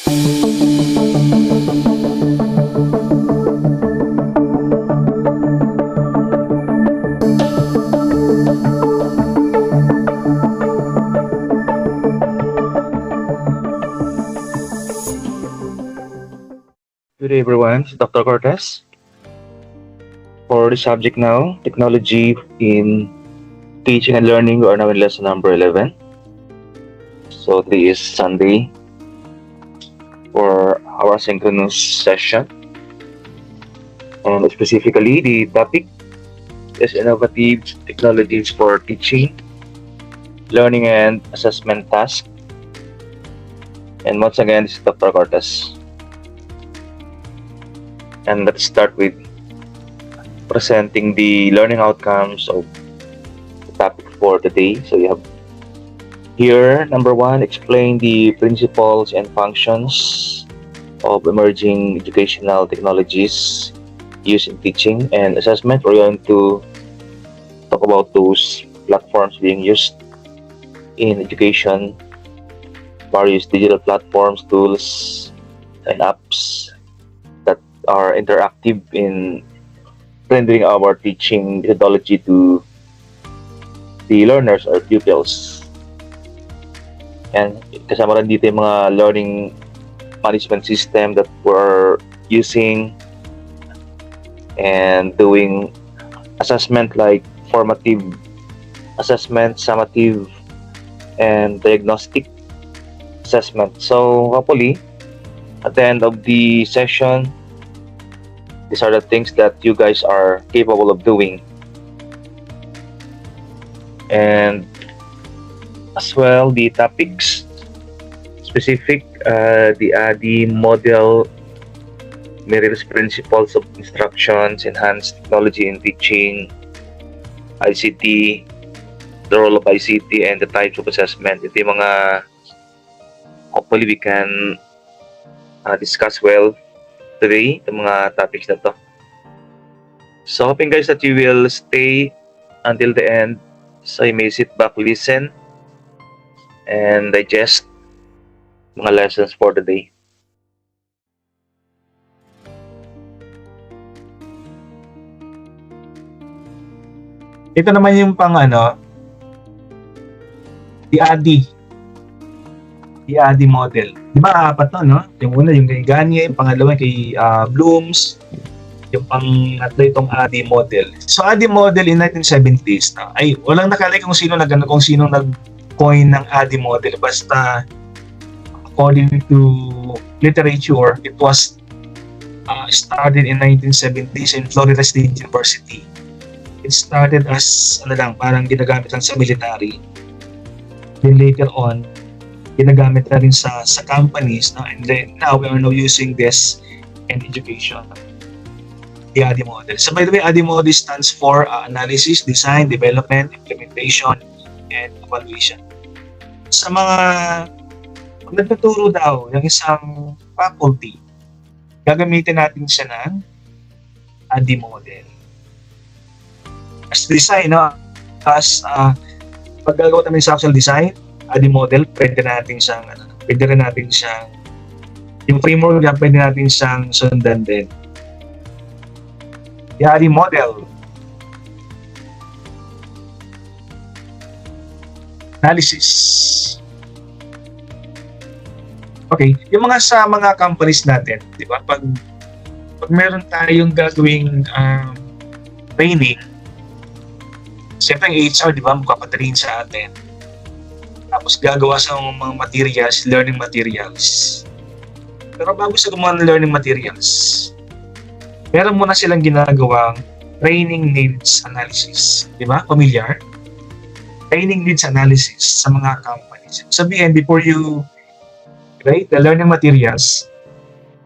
Good day, everyone. This is Dr. Cortez. For the subject now, technology in teaching and learning, we are now in lesson number 11. So today is Sunday for our synchronous session. And specifically, the topic is innovative technologies for teaching, learning, and assessment tasks. And once again, this is Dr. Cortez. And let's start with presenting the learning outcomes of the topic for today. So you have here, number 1, explain the principles and functions of emerging educational technologies used in teaching and assessment. We're going to talk about those platforms being used in education, various digital platforms, tools, and apps are interactive in rendering our teaching methodology to the learners or pupils. And kasama rin dito yung mga learning management system that we're using and doing assessment like formative assessment, summative, and diagnostic assessment. So hopefully, at the end of the session, these are the things that you guys are capable of doing. And as well, the topics specific, the ADDIE model, Merrill's principles of instructions, enhanced technology in teaching, ICT, the role of ICT, and the types of assessment. Ito yung mga hopefully we can discuss well today, itong mga topics na to. So hoping guys that you will stay until the end, so you may sit back, listen, and digest mga lessons for the day. Ito naman yung pang the ADDIE model. Di ba, apat to, no? Yung una, yung kay Gagne, yung pangalawa kay Blooms, yung pangatlo itong ADDIE model. So, ADDIE model in 1970s, no? Ay, walang nakalagay kung sino nag-coin ng ADDIE model. Basta, according to literature, it was started in 1970s in Florida State University. It started as, parang ginagamit lang sa military. Then later on, ginagamit na rin sa companies, no? And then now we are now using this in education, the ADDIE model. So by the way, ADDIE model stands for analysis, design, development, implementation, and evaluation. Sa mga nagtuturo daw yung isang faculty, gagamitin natin siya ng ADDIE model. As design, no? As paggagawa namin sa actual design, ADDIE model, pwede rin natin siyang yung framework niya, pwede natin siyang sundan din. The ADDIE model. Analysis. Okay, yung sa mga companies natin, di ba? Pag meron tayong gagawing training, siyempre yung HR, di ba, magpapatrain sa atin. Tapos gagawa sa mga materials, learning materials. Pero bago sa gumawa ng learning materials, meron muna silang ginagawang training needs analysis. Di ba? Familiar? Training needs analysis sa mga companies. Sabihin, before you create the learning materials,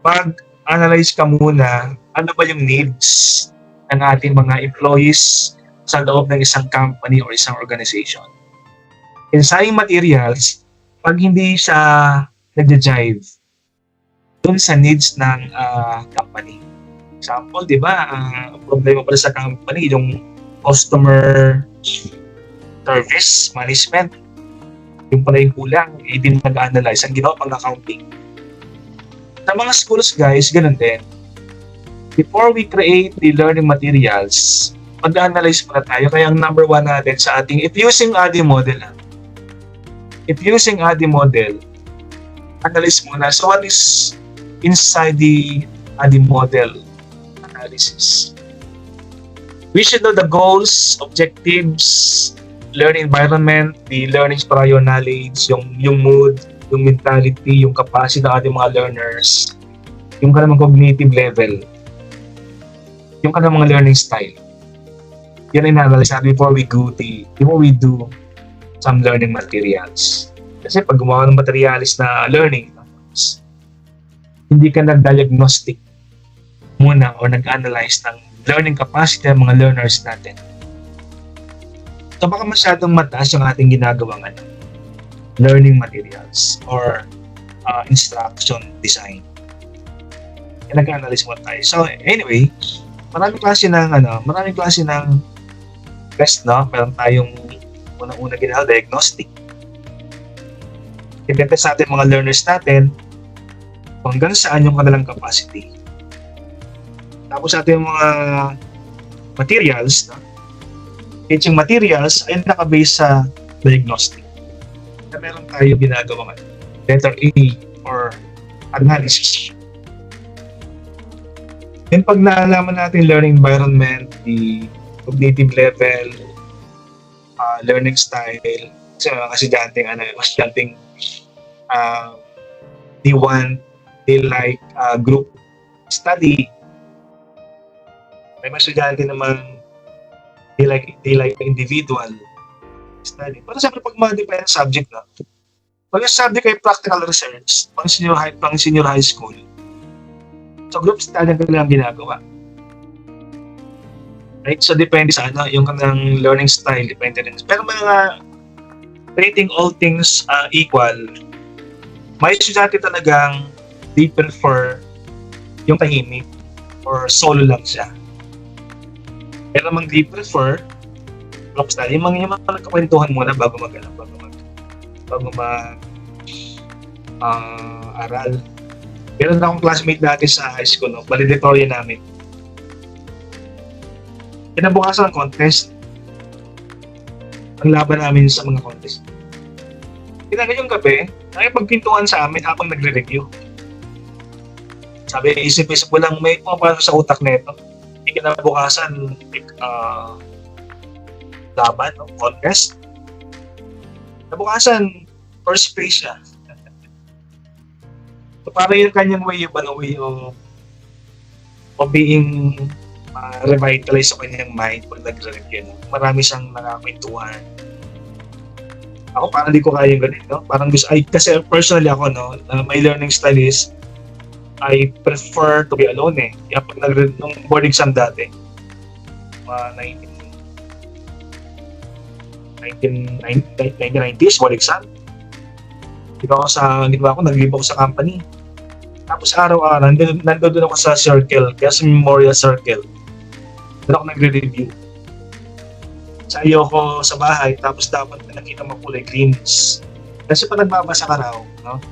mag-analyze ka muna ano ba yung needs ng ating mga employees sa loob ng isang company or isang organization. In saying materials, pag hindi siya nag-jive dun sa needs ng company. Example, di ba, problema pala sa company, yung customer service management, yung pala yung kulang, din nag-analyze. Ang ginawa pang accounting. Sa mga schools guys, ganun din. Before we create the learning materials, mag-analyze muna tayo. Kaya ang number one natin sa ating, if using ADDIE model, analyze muna. So what is inside the ADDIE model analysis? We should know the goals, objectives, learning environment, the learning's prior knowledge, yung mood, yung mentality, yung capacity ng ating mga learners, yung kanilang cognitive level, yung kanilang mga learning style. Yan ang analyze natin before we do some learning materials. Kasi pag gumawa ng materials na learning, hindi ka nag-diagnostic muna o nag-analyze ng learning capacity ng mga learners natin. So baka masyadong mataas yung ating ginagawang learning materials or instruction design. Yan, nag-analyze mo tayo. So anyway, maraming klase ng test, no? Meron tayong unang-una ginagawa, diagnostic. I-test natin mga learners natin kung hanggang saan yung kanilang capacity. Tapos natin yung mga materials, no? Teaching materials ay naka-base sa diagnostic. Na meron tayo ginagawa letter A or analysis. Then pag naalaman natin learning environment, the cognitive level, learning style, kasi estudyanteng they like group study. May mga estudyante naman they like individual study. Pero siyempre pag mga subject na, pag yung subject ay practical research, pang senior high school, so group study ang kanilang ginagawa. Right? So depende sa yung kanilang learning style, depende rin. Pero mga rating all things equal, may estudyante talagang they prefer yung tahimik or solo lang siya. Pero namang they prefer group study, yung mga nagkakwentuhan muna bago aral. Meron na akong classmate dati sa high school, no? Valedictorian namin. Kinabukasan ng contest. Ang laban namin sa mga contest. Kinaga yung gabi, nakipagpintuan sa amin habang nagre-review. Sabi, isip-isip ko lang, may pumapasok sa utak nito. Kinabukasan, laban, no? Contest. Kinabukasan, first place siya. So, para yung kanyang way of being revitalize sa kanyang mind pag nagre-review. No? Marami siyang nakakwentuhan. Ako parang hindi ko kaya yung ganito. Parang kasi personally ako, no, my learning style is I prefer to be alone eh. Kaya pag nung board exam dati, 1990s board exam, nag-leave ako sa company. Tapos araw-araw, nandun ako sa circle, kaya sa memorial circle. Doon ako nagre-review. Sa ayoko sa bahay, tapos dapat nakita mo kulay greens. Kasi pag nagbabasa ka raw, no?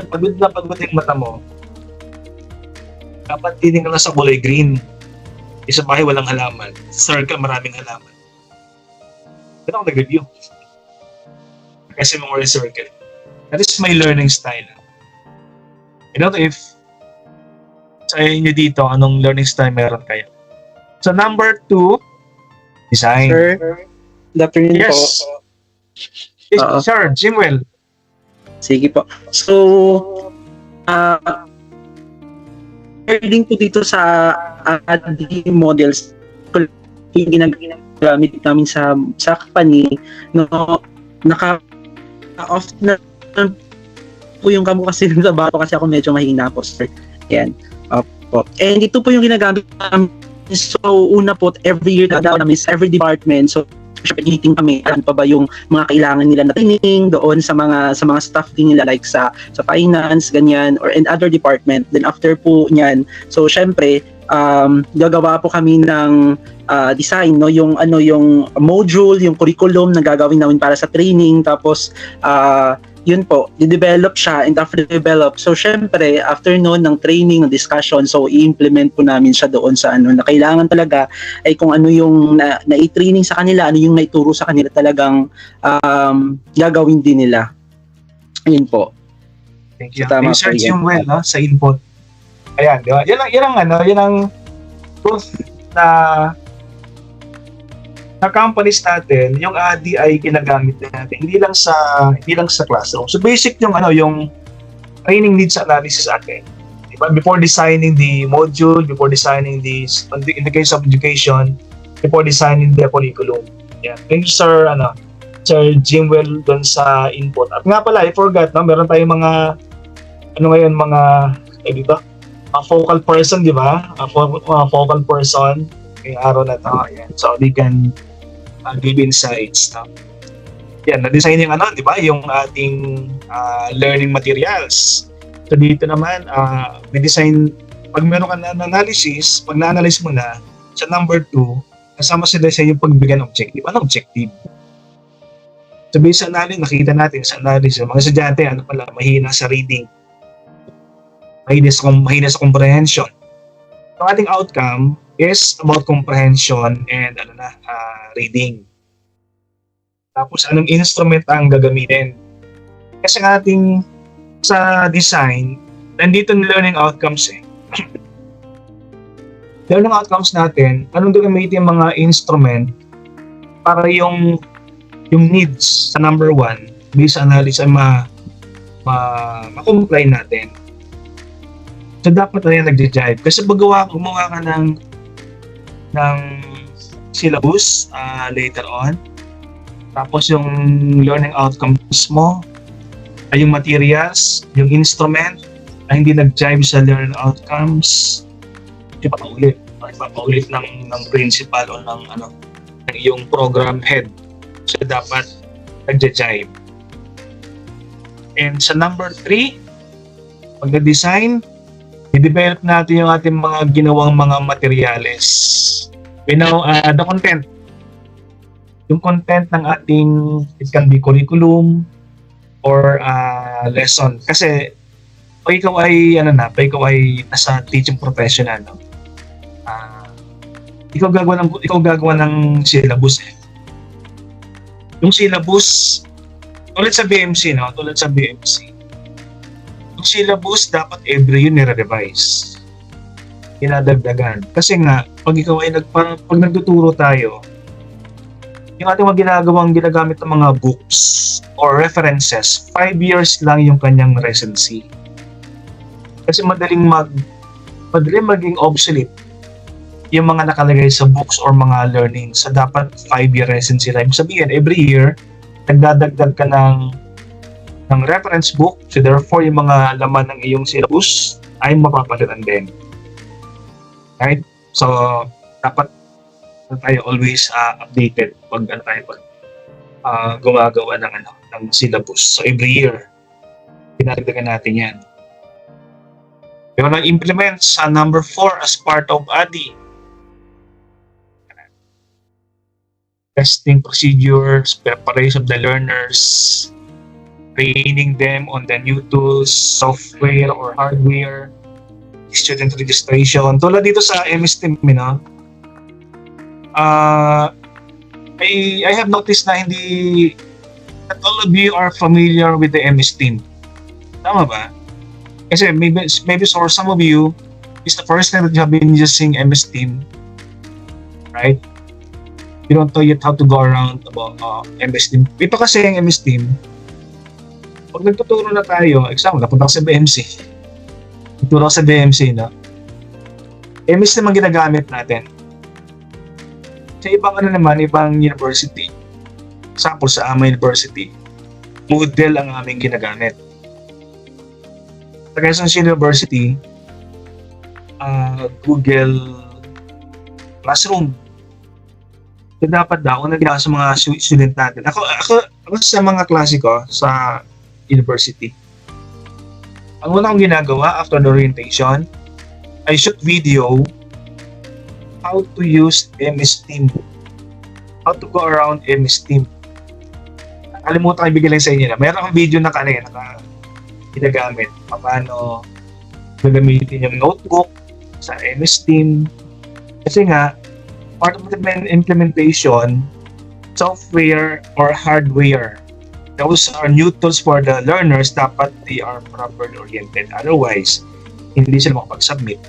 Pagod yung mata mo, dapat titingnan ka lang sa kulay green. Sa bahay walang halaman. Sa circle maraming halaman. Doon ako nag-review. Kasi memorial circle. That is my learning style. I don't know if sa inyo dito, anong learning style meron kayo. So number 2, design. Sir, good afternoon yes. po. Yes, sir, Jimwell. Sige po. So, regarding po dito sa ADDIE models, yung ginagamit namin sa company, no, off na po yung kamo kasi ng trabaho kasi ako medyo mahina po, sir. Yan. Po. And ito po yung ginagamit namin. So, una po, every year namin is every department. So, meeting kami, alam pa ba yung mga kailangan nila na training doon sa mga staff din nila like sa finance, ganyan, or and other department. Then after po niyan, so syempre, gagawa po kami ng design, no, yung module, yung curriculum na gagawin namin para sa training, tapos yun po, i-develop siya and after develop, so syempre, after noon ng training, ng discussion, so i-implement po namin siya doon sa ano, na kailangan talaga ay kung ano yung na-training sa kanila, ano yung naituro sa kanila talagang gagawin din nila. Ayun po. Thank you. So, tama Research po yan. yung well, no, sa input. Ayan, di ba? Yan ang truth na companies natin, yung ADI ay ginagamit natin hindi lang sa classroom. So basic yung yung training needs analysis atin. Diba? Before designing the module, before designing in the case of education, before designing the curriculum. Yeah. Thank you Sir Jimwell doon sa input. At nga pala, I forgot, no, meron tayong mga dito, focal person, di ba? Focal person ngayong araw na to. Ayan. So they can give insights. No? Yan, na-design yung di ba? Yung ating learning materials. So dito naman, may-design, pag meron ka na analysis, pag na-analyze mo na, sa number 2, kasama sila sa yung pagbigyan ng objective. Ano objective? So based sa analysis, nakita natin sa analysis, mga estudyante, mahina sa reading. Mahina sa comprehension. Ang ating outcome is about comprehension and reading. Tapos anong instrument ang gagamitin? Kasi ang ating sa design, nandito yung learning outcomes Learning outcomes natin, anong gagamitin yung mga instrument para yung needs sa number 1 based analysis ay ma-comply natin. So dapat na yan nagja-jive. Kasi gumawa ka ng syllabus later on. Tapos yung learning outcomes mo, ay yung materials, yung instrument, ay hindi nag-jive sa learning outcomes, ipapaulit ng principal o ng yung program head. So dapat nagja-jive. And sa number 3, pag na-design, i-develop natin yung ating mga ginawang mga materials. The content. Yung content ng ating, it can be curriculum or lesson. Kasi pag ikaw ay nasa teaching professional, no? Ikaw gagawa ng syllabus. Yung syllabus tulad sa BMC, yung syllabus dapat every year nire-revise. Dinadagdagan. Kasi nga, pag ikaw ay pag nagtuturo tayo, yung ating mga ginagamit ng mga books or references, 5 years lang yung kanyang recency. Kasi madaling maging obsolete yung mga nakalagay sa books or mga learning. So dapat 5-year recency lang. Sabihin, every year, nagdadagdag ka ng reference book. So therefore, yung mga laman ng iyong syllabus ay mapapalitan din. Right? So, dapat tayo always updated pag gumagawa ng syllabus. So every year, pinadagdagan natin yan. Pero nag-implement sa number 4 as part of ADI. Testing procedures, preparation of the learners, training them on the new tools, software or hardware, student registration. Tulad dito sa MS Team, I have noticed na not all of you are familiar with the MS Team. Tama ba? Kasi maybe for some of you, it's the first time that you have been using MS Team, right? You don't know yet how to go around about MS Team. Ito kasi yung MS Team, pag nagtuturo na tayo, example, napunta ka sa BMC. Nagtuturo ka sa BMC, no? MS Team ang ginagamit natin. Sa ibang ibang university, example sa AMA University, Moodle ang aming ginagamit. Sa Quezon University, Google Classroom. So dapat kung naging sa mga student natin. Ako sa mga klase ko sa university, ang una kong ginagawa after the orientation, I shoot video how to use MS Team, how to go around MS Team. Nakalimutan ko ibigay lang sa inyo na meron akong video na ginagamit paano gagamitin yung notebook sa MS Team. Kasi nga, part of the implementation, software or hardware, those are new tools for the learners. Dapat they are properly oriented. Otherwise, hindi sila makapag-submit.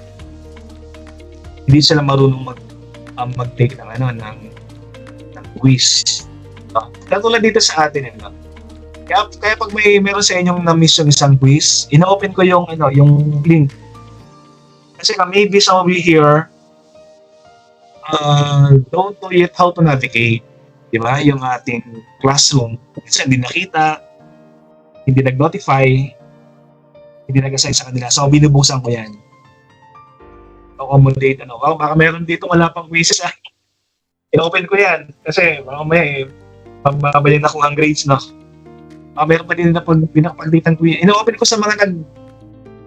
Hindi sila marunong mag-take ng quiz. No? Katulad dito sa atin, no? Kaya pag meron sa inyong na-miss yung isang quiz, ina-open ko yung link. Kasi maybe some of you here don't know yet how to navigate. Di ba? Yung ating classroom. Kasi hindi nakita, hindi nag-notify, hindi nag-assign sa kanila. So, binubusan ko yan. Accommodate, baka meron dito wala pang quizzes. In-open ko yan. Kasi, baka may mababalin ako ang grades, no? Meron pa din na pinakapag-date ng quiz. In-open ko sa mga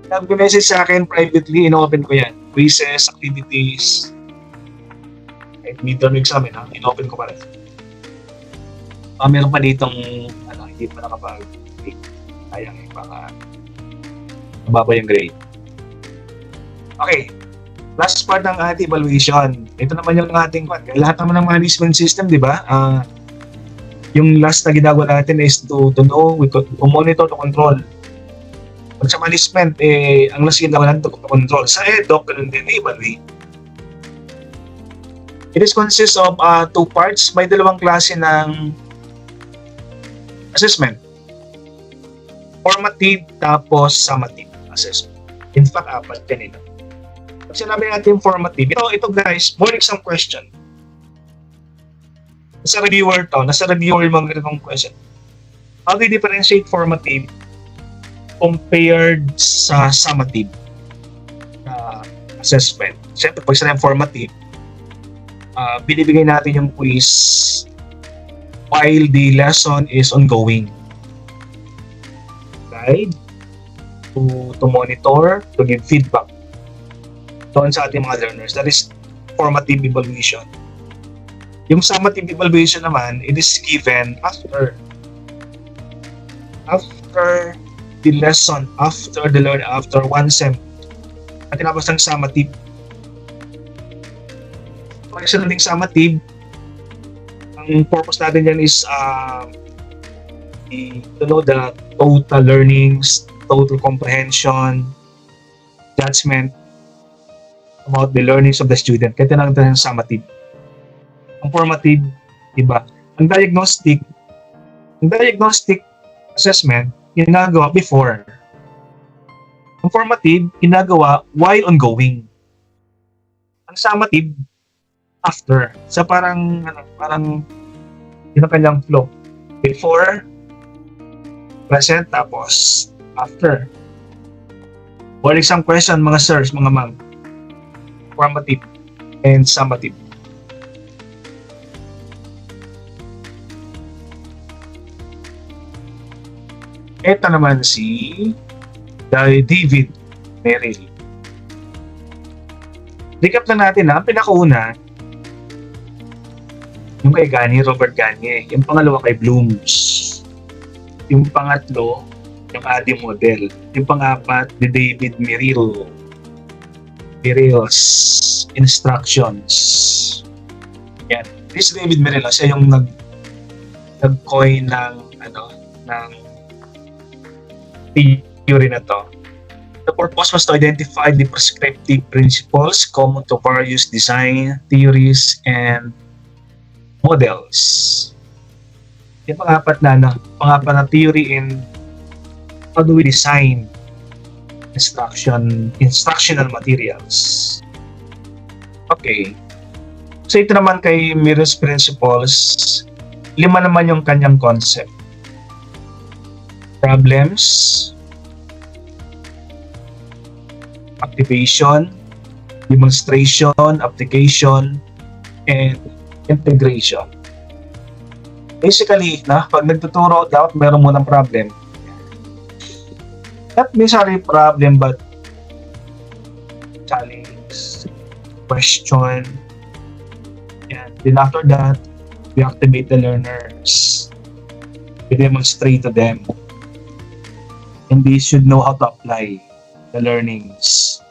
nag-message sa akin privately, in-open ko yan. Quizzes, activities, midterm exam, in-open ko pa rin. Meron pa ditong hindi pa nakapag-date. Sayang baka mababa yung grade. Okay. Last part ng ating evaluation. Ito naman yung ating lahat naman ng management system, di ba? Yung last na ginagawa natin is to know, to monitor, to control. Pag sa management, ang last ginagawa natin to control. Sa EDOC, ganun din, evaluate. It is consists of two parts. May dalawang klase ng assessment. Formative, tapos summative assessment. In fact, 4 din ito. Pag sinabi natin formative, ito guys, more exam question. Nasa reviewer yung mga ganitong question. How do you differentiate formative compared sa summative assessment? Siyempre, pag sinabi formative, binibigay natin yung quiz while the lesson is ongoing. Guide, to monitor, to give feedback doon sa ating mga learners. That is formative evaluation. Yung summative evaluation naman, it is given after the lesson, after one sem. At tinapos ng summative. Pag sinabing summative, ang purpose natin dyan is to know the total learnings, total comprehension, judgment about the learnings of the student. Kaya tinawag natin yung summative. Ang formative, iba. Ang diagnostic assessment, ginagawa before. Ang formative, ginagawa while ongoing. Ang summative, after. So parang yun ang kanyang flow. Before, present, tapos after. For exam question, mga sirs, mga ma'am. Formative and summative. Ito naman si David Merrill. Recap lang natin ang pinakauna, yung kay Robert Gagne. Yung pangalawa kay Blooms. Yung pangatlo, yung ADDIE model. Yung pang-apat, ni David Merrill's instructions. Yan. This David Merrill, siya yung nag-coin ng theory na to. The purpose was to identify the prescriptive principles common to various design theories and models. Yung pangapat na theory in how do we design instructional materials. Okay. So ito naman kay Merrill's principles, 5 naman yung kanyang concept. Problems, activation, demonstration, application, and integration. Basically, pag nagtuturo, dapat meron mo ng problem. Not necessarily problem, but challenge, question. And then after that, we activate the learners. You demonstrate to them. And they should know how to apply the learnings.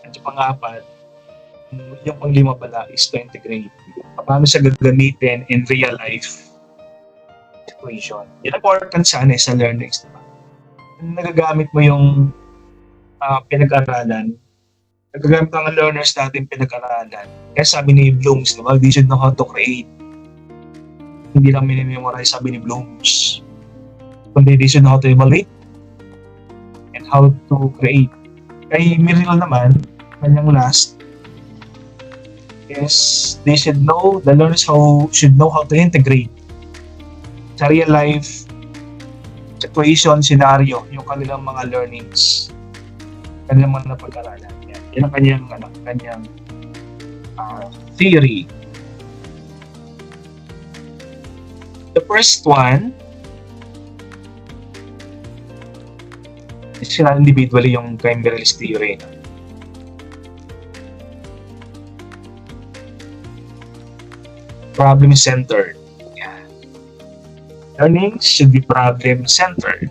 At yung pang-apat, yung pang-lima pala is to integrate. Paano siya gagamitin in real life situation. Yan important sa learnings. Diba? Nagagamit mo yung pinag-aralan. Nagagamit ang learners natin pinag-aralan. Kaya sabi ni Blooms, diba? They should know how to create. Hindi lang minimemorize, sabi ni Blooms. Kundi they should know how to evaluate and how to create. Kay Miriel naman, kanyang last, is they should know, the learners should know how to integrate sa real life situation, scenario, yung kanilang mga learnings, kanilang mga napag-aralan. Yan ang kanyang theory. The first one is sila individually yung kay Miriel's theory. Problem-centered. Yeah. Learning should be problem-centered.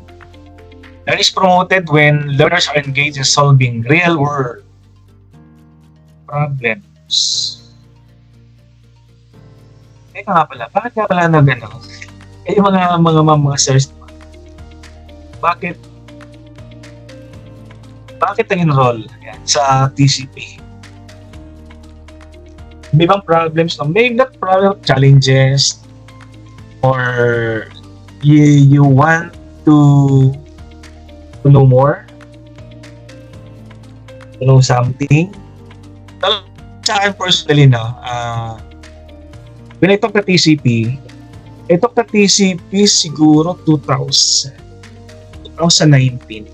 Learning is promoted when learners are engaged in solving real-world problems. Teka nga pala, bakit nga pala yung mga sirs, bakit nag-enroll sa TCP? May bang problems, no? May not problem, challenges, or you want to know more, to know something. Sa akin personally, when I talk to TCP, siguro 2019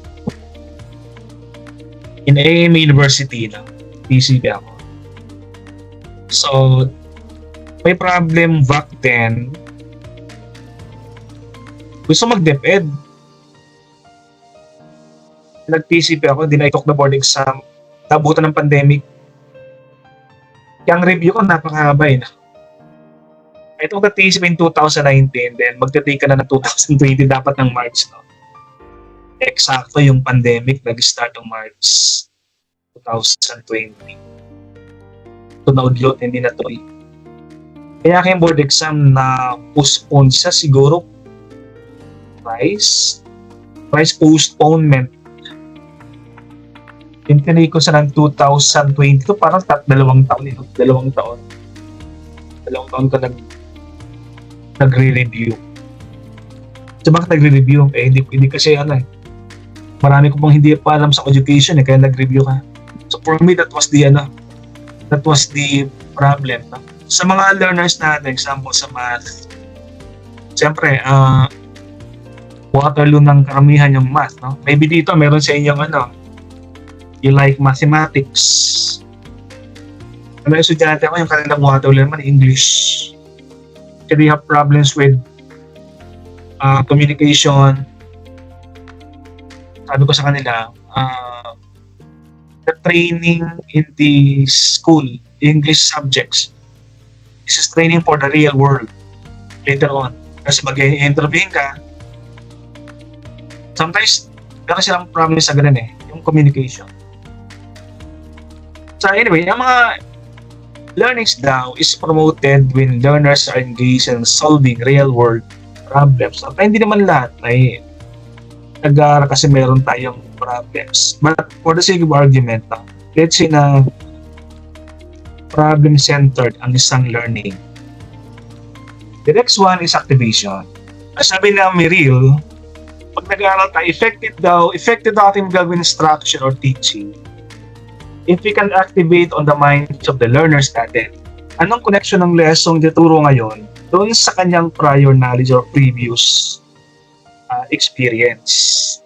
in AMA University na TCP ako. So, may problem back then. Gusto mag-DepEd. Nag-TCP ako, then I took the board exam. Nabutan ng pandemic. Kaya ang review ko napakahaba eh. I took the TCP in 2019, then magte-take ka na ng 2020, dapat ng March. No? Eksakto yung pandemic, nag-start ng March 2020. Ito na-udlot, hindi natuloy. Kaya kayong board exam na postpone siya siguro price postponement. Yung tinay ko sa ng 2022, parang dalawang taon ka nagre-review. So bakit nagre-review? Hindi kasi marami ko pang hindi pa alam sa education kaya nag-review ka. So for me, that was the problem. No? Sa mga learners natin, example sa math, siyempre, Waterloo ng karamihan yung math. No? Maybe dito, meron sa inyong you like mathematics. May estudyante ako, yung kanilang Waterloo naman, English. So they have problems with communication. Sabi ko sa kanila, the training in the school, English subjects, this is training for the real world later on. Kasi mag-interview ka, sometimes meron silang problem sa ganun yung communication. So anyway, yung mga learnings daw is promoted when learners are engaged in solving real world problems. So, hindi naman lahat ay nag-aaral kasi meron tayong problems. But for the sake of argument, let's say na problem-centered ang isang learning. The next one is activation. Sabi na Miriel, pag nag-aaral tayo, effective daw ating gagawin instruction or teaching if we can activate on the minds of the learners natin. Anong connection ng lesson dituro ngayon doon sa kanyang prior knowledge or previous experience?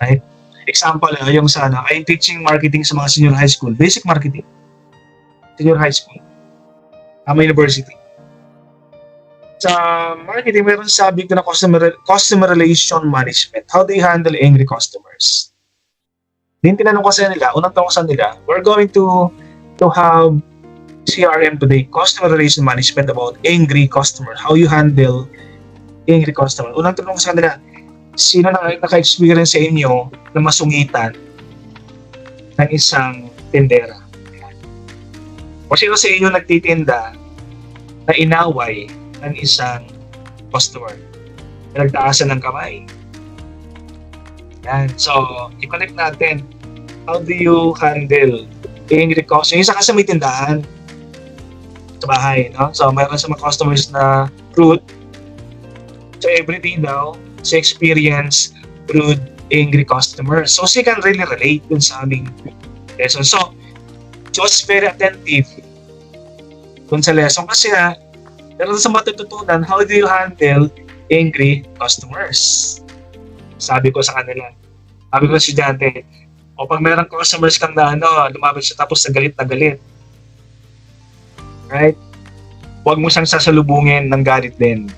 Right? Example, yung sana, I'm teaching marketing sa mga senior high school, basic marketing. Senior high school. University. Sa marketing, meron subject na customer relation management. How do you handle angry customers? Din tinanong ko sa nila, unang tanong ko sa nila, we're going to have CRM today, customer relation management, about angry customer. How you handle angry customer. Unang tanong ko sa kanila, sino na naka-experience sa inyo na masungitan ng isang tindera? O sino sa inyo nagtitinda na inaway ng isang customer? Nagtaasan ng kamay. Yan. So, i-connect natin. How do you handle angry customer? Yung isa kasi may tindahan sa bahay, no? So, mayroon sa mga customers na rude. So, everyday daw, sa experience, rude, angry customers. So, she can really relate dun sa aming lesson. So, she was very attentive dun sa lesson kasi meron sa matututunan, how do you handle angry customers? Sabi ko sa kanila, sabi ko sa estudyante, o pag meron customers kang na lumapit siya tapos na galit, right? Huwag mo siyang sasalubungin ng galit din.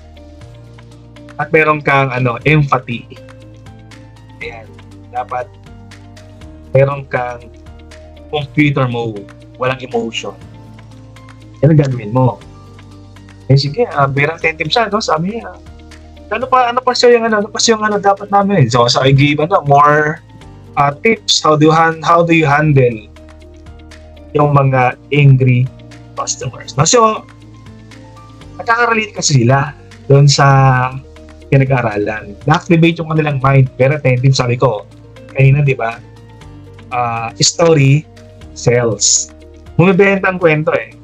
At meron kang empathy. Ayan. Dapat meron kang computer mode, walang emotion. Yan ang gagawin mo. Eh sige, very attentive siya, no? Sabi niya, ano pa siya yung dapat namin. So I give more tips, how do you handle yung mga angry customers. No? So, nakaka-relate kasi sila doon sa pinag-aaralan. Na-activate yung kanilang mind, very attentive, sabi ko. Kanina, di ba? Story sells. Bumibenta ang kwento eh.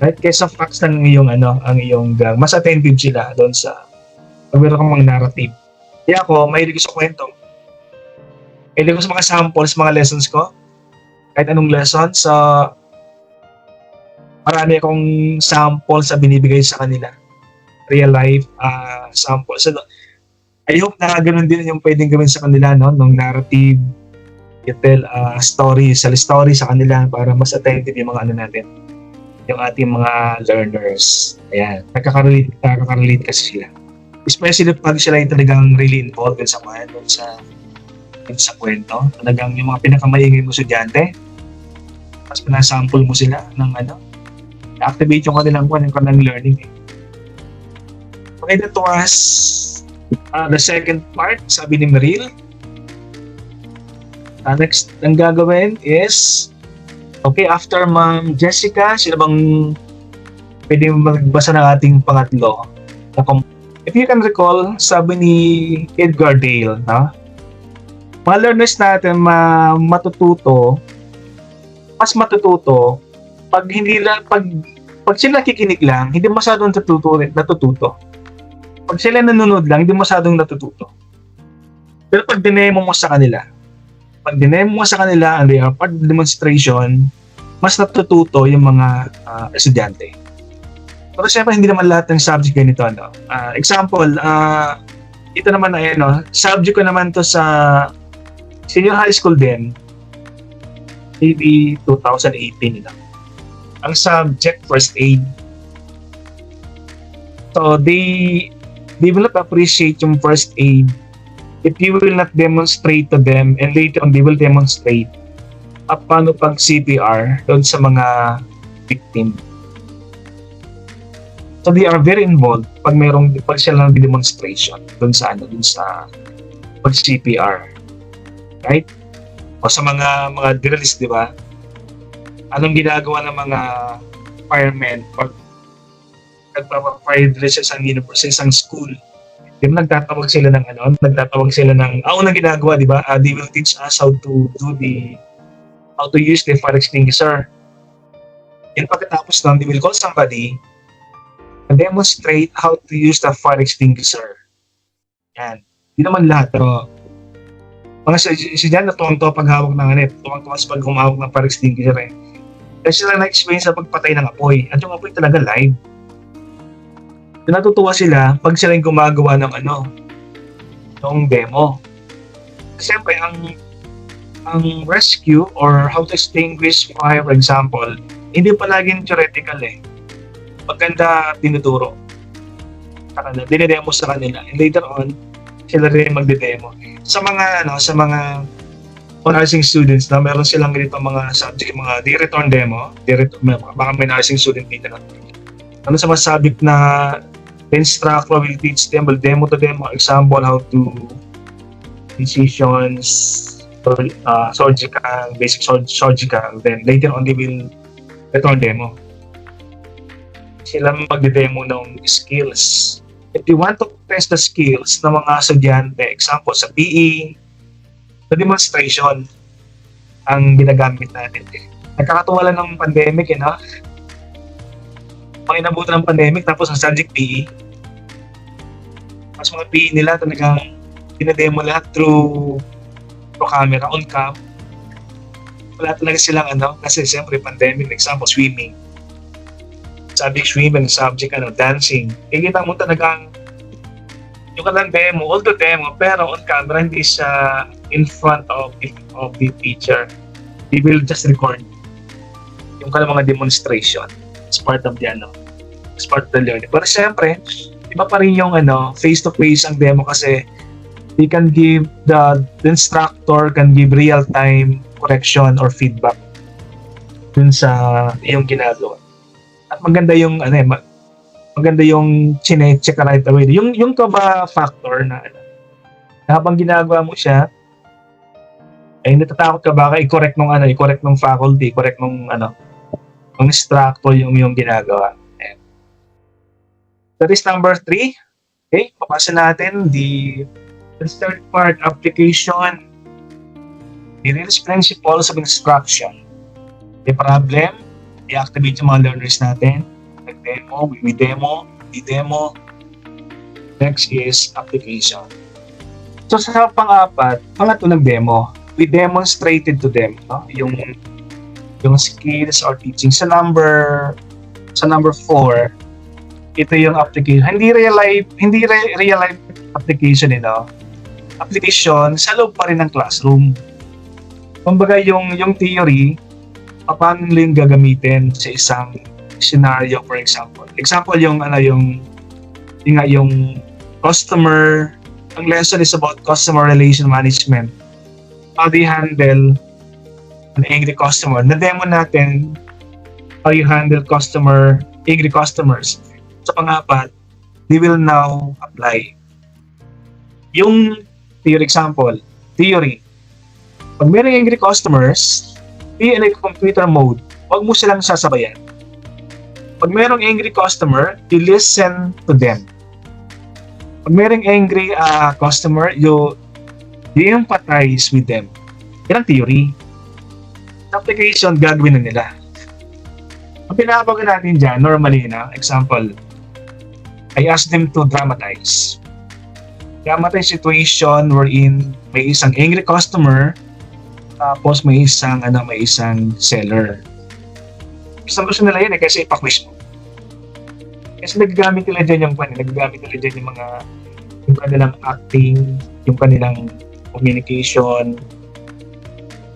Right? Kesa facts lang ang iyong mas attentive sila doon sa pag meron kang mga narrative. Kaya ako, mahilig ko sa kwento. Mahilig ko sa mga samples, mga lessons ko. Kahit anong lesson. So, marami akong samples na binibigay sa kanila. Real life samples. So, I hope na ganoon din yung pwedeng gawin sa kanila, no? Nung narrative, you tell story, sell story sa kanila para mas attentive yung mga natin. Yung ating mga learners. Ayan. Nakaka-relate kasi sila. Especially pag sila yung talagang really involved sa kwento. Talagang yung mga pinakamaingay mo estudyante. Tapos pinasample mo sila ng activate yung kanilang learning. Okay, that was the second part, sabi ni Meril. Next, ang gagawin is, okay, after Ma'am Jessica, sino bang pwede magbasa ng ating pangatlo? If you can recall, sabi ni Edgar Dale, no? Mga learners natin mas matututo pag sila nakikinig lang, hindi masyadong natututo. Pag sila nanonood lang, hindi masyadong natututo. Pero pag dinemo mo sa kanila, and they are part of the demonstration, mas natututo yung mga estudyante. Pero siyempre, hindi naman lahat ng subject ganito. Example, ito naman subject ko naman to sa senior high school din, maybe 2018 ang subject first aid. So they will not appreciate yung first aid if you will not demonstrate to them, and later on they will demonstrate paano pag CPR doon sa mga victim. So they are very involved pag sila ng demonstration doon sa pag CPR. Right? O sa mga drills, di ba? Anong ginagawa ng mga firemen pag nagpapa-fire drill sa isang school? Di ba nagtatawag sila ng unang ginagawa, di ba? They will teach us how to use the fire extinguisher. And pagkatapos nun, they will call somebody and demonstrate how to use the fire extinguisher. Yan. Hindi naman lahat, pero mga estudyante tuwang-tuwa pag hawak ng tuwang-tuwa sa pag humawak ng fire extinguisher eh. Kasi sila na-experience sa pagpatay ng apoy. At yung apoy talaga live. So, natutuwa sila pag sila yung gumagawa ng demo. Siyempre, ang rescue or how to extinguish fire, for example, hindi palaging theoretical eh. Maganda tinuturo. Dinedemo sa kanila. And later on, sila rin magde-demo. Sa mga nursing students na meron silang ganito mga subject, mga di return demo, baka may nursing student dito na. Sa mga subject na The instructor will teach them, will demo to them, example, how to decisions, surgical, basic surgical. Then later on, they will return demo. Sila magde-demo ng skills. If you want to test the skills ng mga estudyante, example, sa PE, sa demonstration, ang ginagamit natin. Nagkakatuwa lang ng pandemic, no? Mga inabutan ng pandemic, tapos ang subject PE. Mas mga PE nila talagang dinademo lahat through camera, on cam. Wala talaga silang kasi siyempre pandemic, example, swimming. Subject swimming, subject dancing. Kikita mo talagang yung kanilang demo, all the demo, pero on camera, hindi siya in front of the teacher. They will just record yung kanilang mga demonstration as part of the as part of the learning. Pero siyempre, iba pa rin yung face-to-face ang demo kasi they can give the instructor can give real-time correction or feedback dun sa yung ginagawa. At maganda yung maganda yung chine-check right away. Yung kaba factor na habang ginagawa mo siya ay natatakot ka baka i-correct nung faculty, correct nung instructor yung ginagawa. Ayan. That is number 3. Okay, papasa natin the third part, application. The real principles of instruction. The problem, i-activate yung mga learners natin. Nag-demo, we demo. Next is application. So sa pangatlo ng demo, we demonstrated to them yung skills or teaching. Sa number 4, ito yung application. Hindi real life application, application sa loob pa rin ng classroom. Kumbaga yung theory, paano nila yung gagamitin sa isang scenario, for example. Example yung customer, ang lesson is about customer relation management. How do you handle an angry customer? Na-demo natin how you handle angry customers. Sa pangapat, they will now apply. Yung theory. Pag mayroong angry customers, be in a computer mode, huwag mo silang sasabayan. Pag mayroong angry customer, you listen to them. Pag mayroong angry customer, you empathize with them. Yan ang theory. Application, gagawin na nila. Ang pinapaga natin dyan, normally, example, I ask them to dramatize. Dramatize situation wherein may isang angry customer, tapos may isang seller. Isang gusto nila yun kasi ipa-quiz mo. Kasi nagagamit nila dyan yung kanilang acting, yung kanilang communication,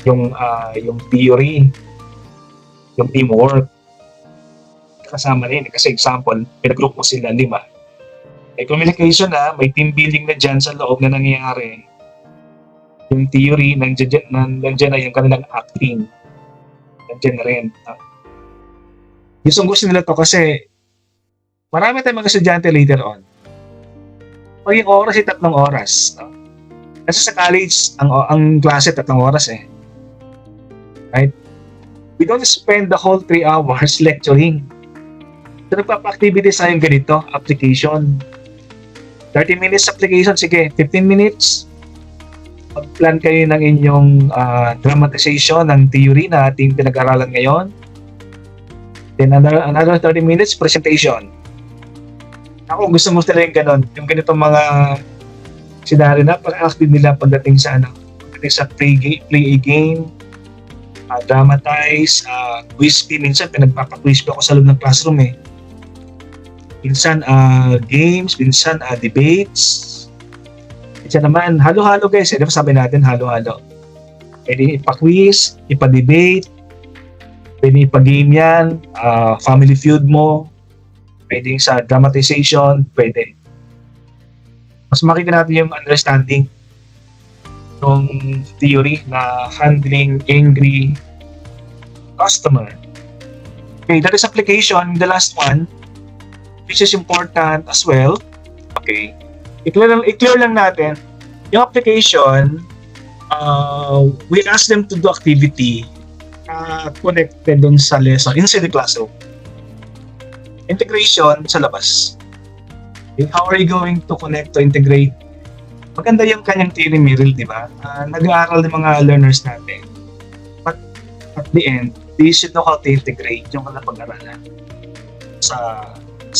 yung theory, yung teamwork. Kasama na yun. Kasi example, pinag-group mo sila 5. May communication may team building na dyan sa loob na nangyayari. Yung theory, nandiyan na yung kanilang acting. Nandiyan na rin. Gusto nila to kasi marami tayong mga estudyante later on. Pag yung oras ay 3 oras. Kasi sa college, ang klase 3 oras Right? We don't spend the whole 3 hours lecturing. So nagpapa-activities tayong ganito, application. 30 minutes application, sige, 15 minutes. Mag-plan kayo ng inyong dramatization ng theory na ating pinag-aralan ngayon. Then another 30 minutes, presentation. Ako, gusto mo sila yung ganon. Yung ganitong mga scenario na para-active nila pagdating sa play a game, dramatize, quiz. Minsan, pinagpapa-quiz ako sa loob ng classroom Minsan, games, minsan, debates. Minsan naman, halo-halo guys. Di ba sabi natin, halo-halo. Pwede ipa-quiz, ipa-debate, pwede ipa-game yan, family feud mo, pwede sa dramatization, pwede. Mas makita natin yung understanding ng theory na handling angry customer. Okay, that is application. The last one, which is important as well. Okay. I-clear lang natin, yung application, we ask them to do activity connected dun sa lesson inside the classroom. Integration sa labas. Okay, how are you going to connect to integrate? Maganda yung kanyang theory, Meryl, di ba? Nag-aaral ng mga learners natin. But at the end, they should know how to integrate yung pag-aralan sa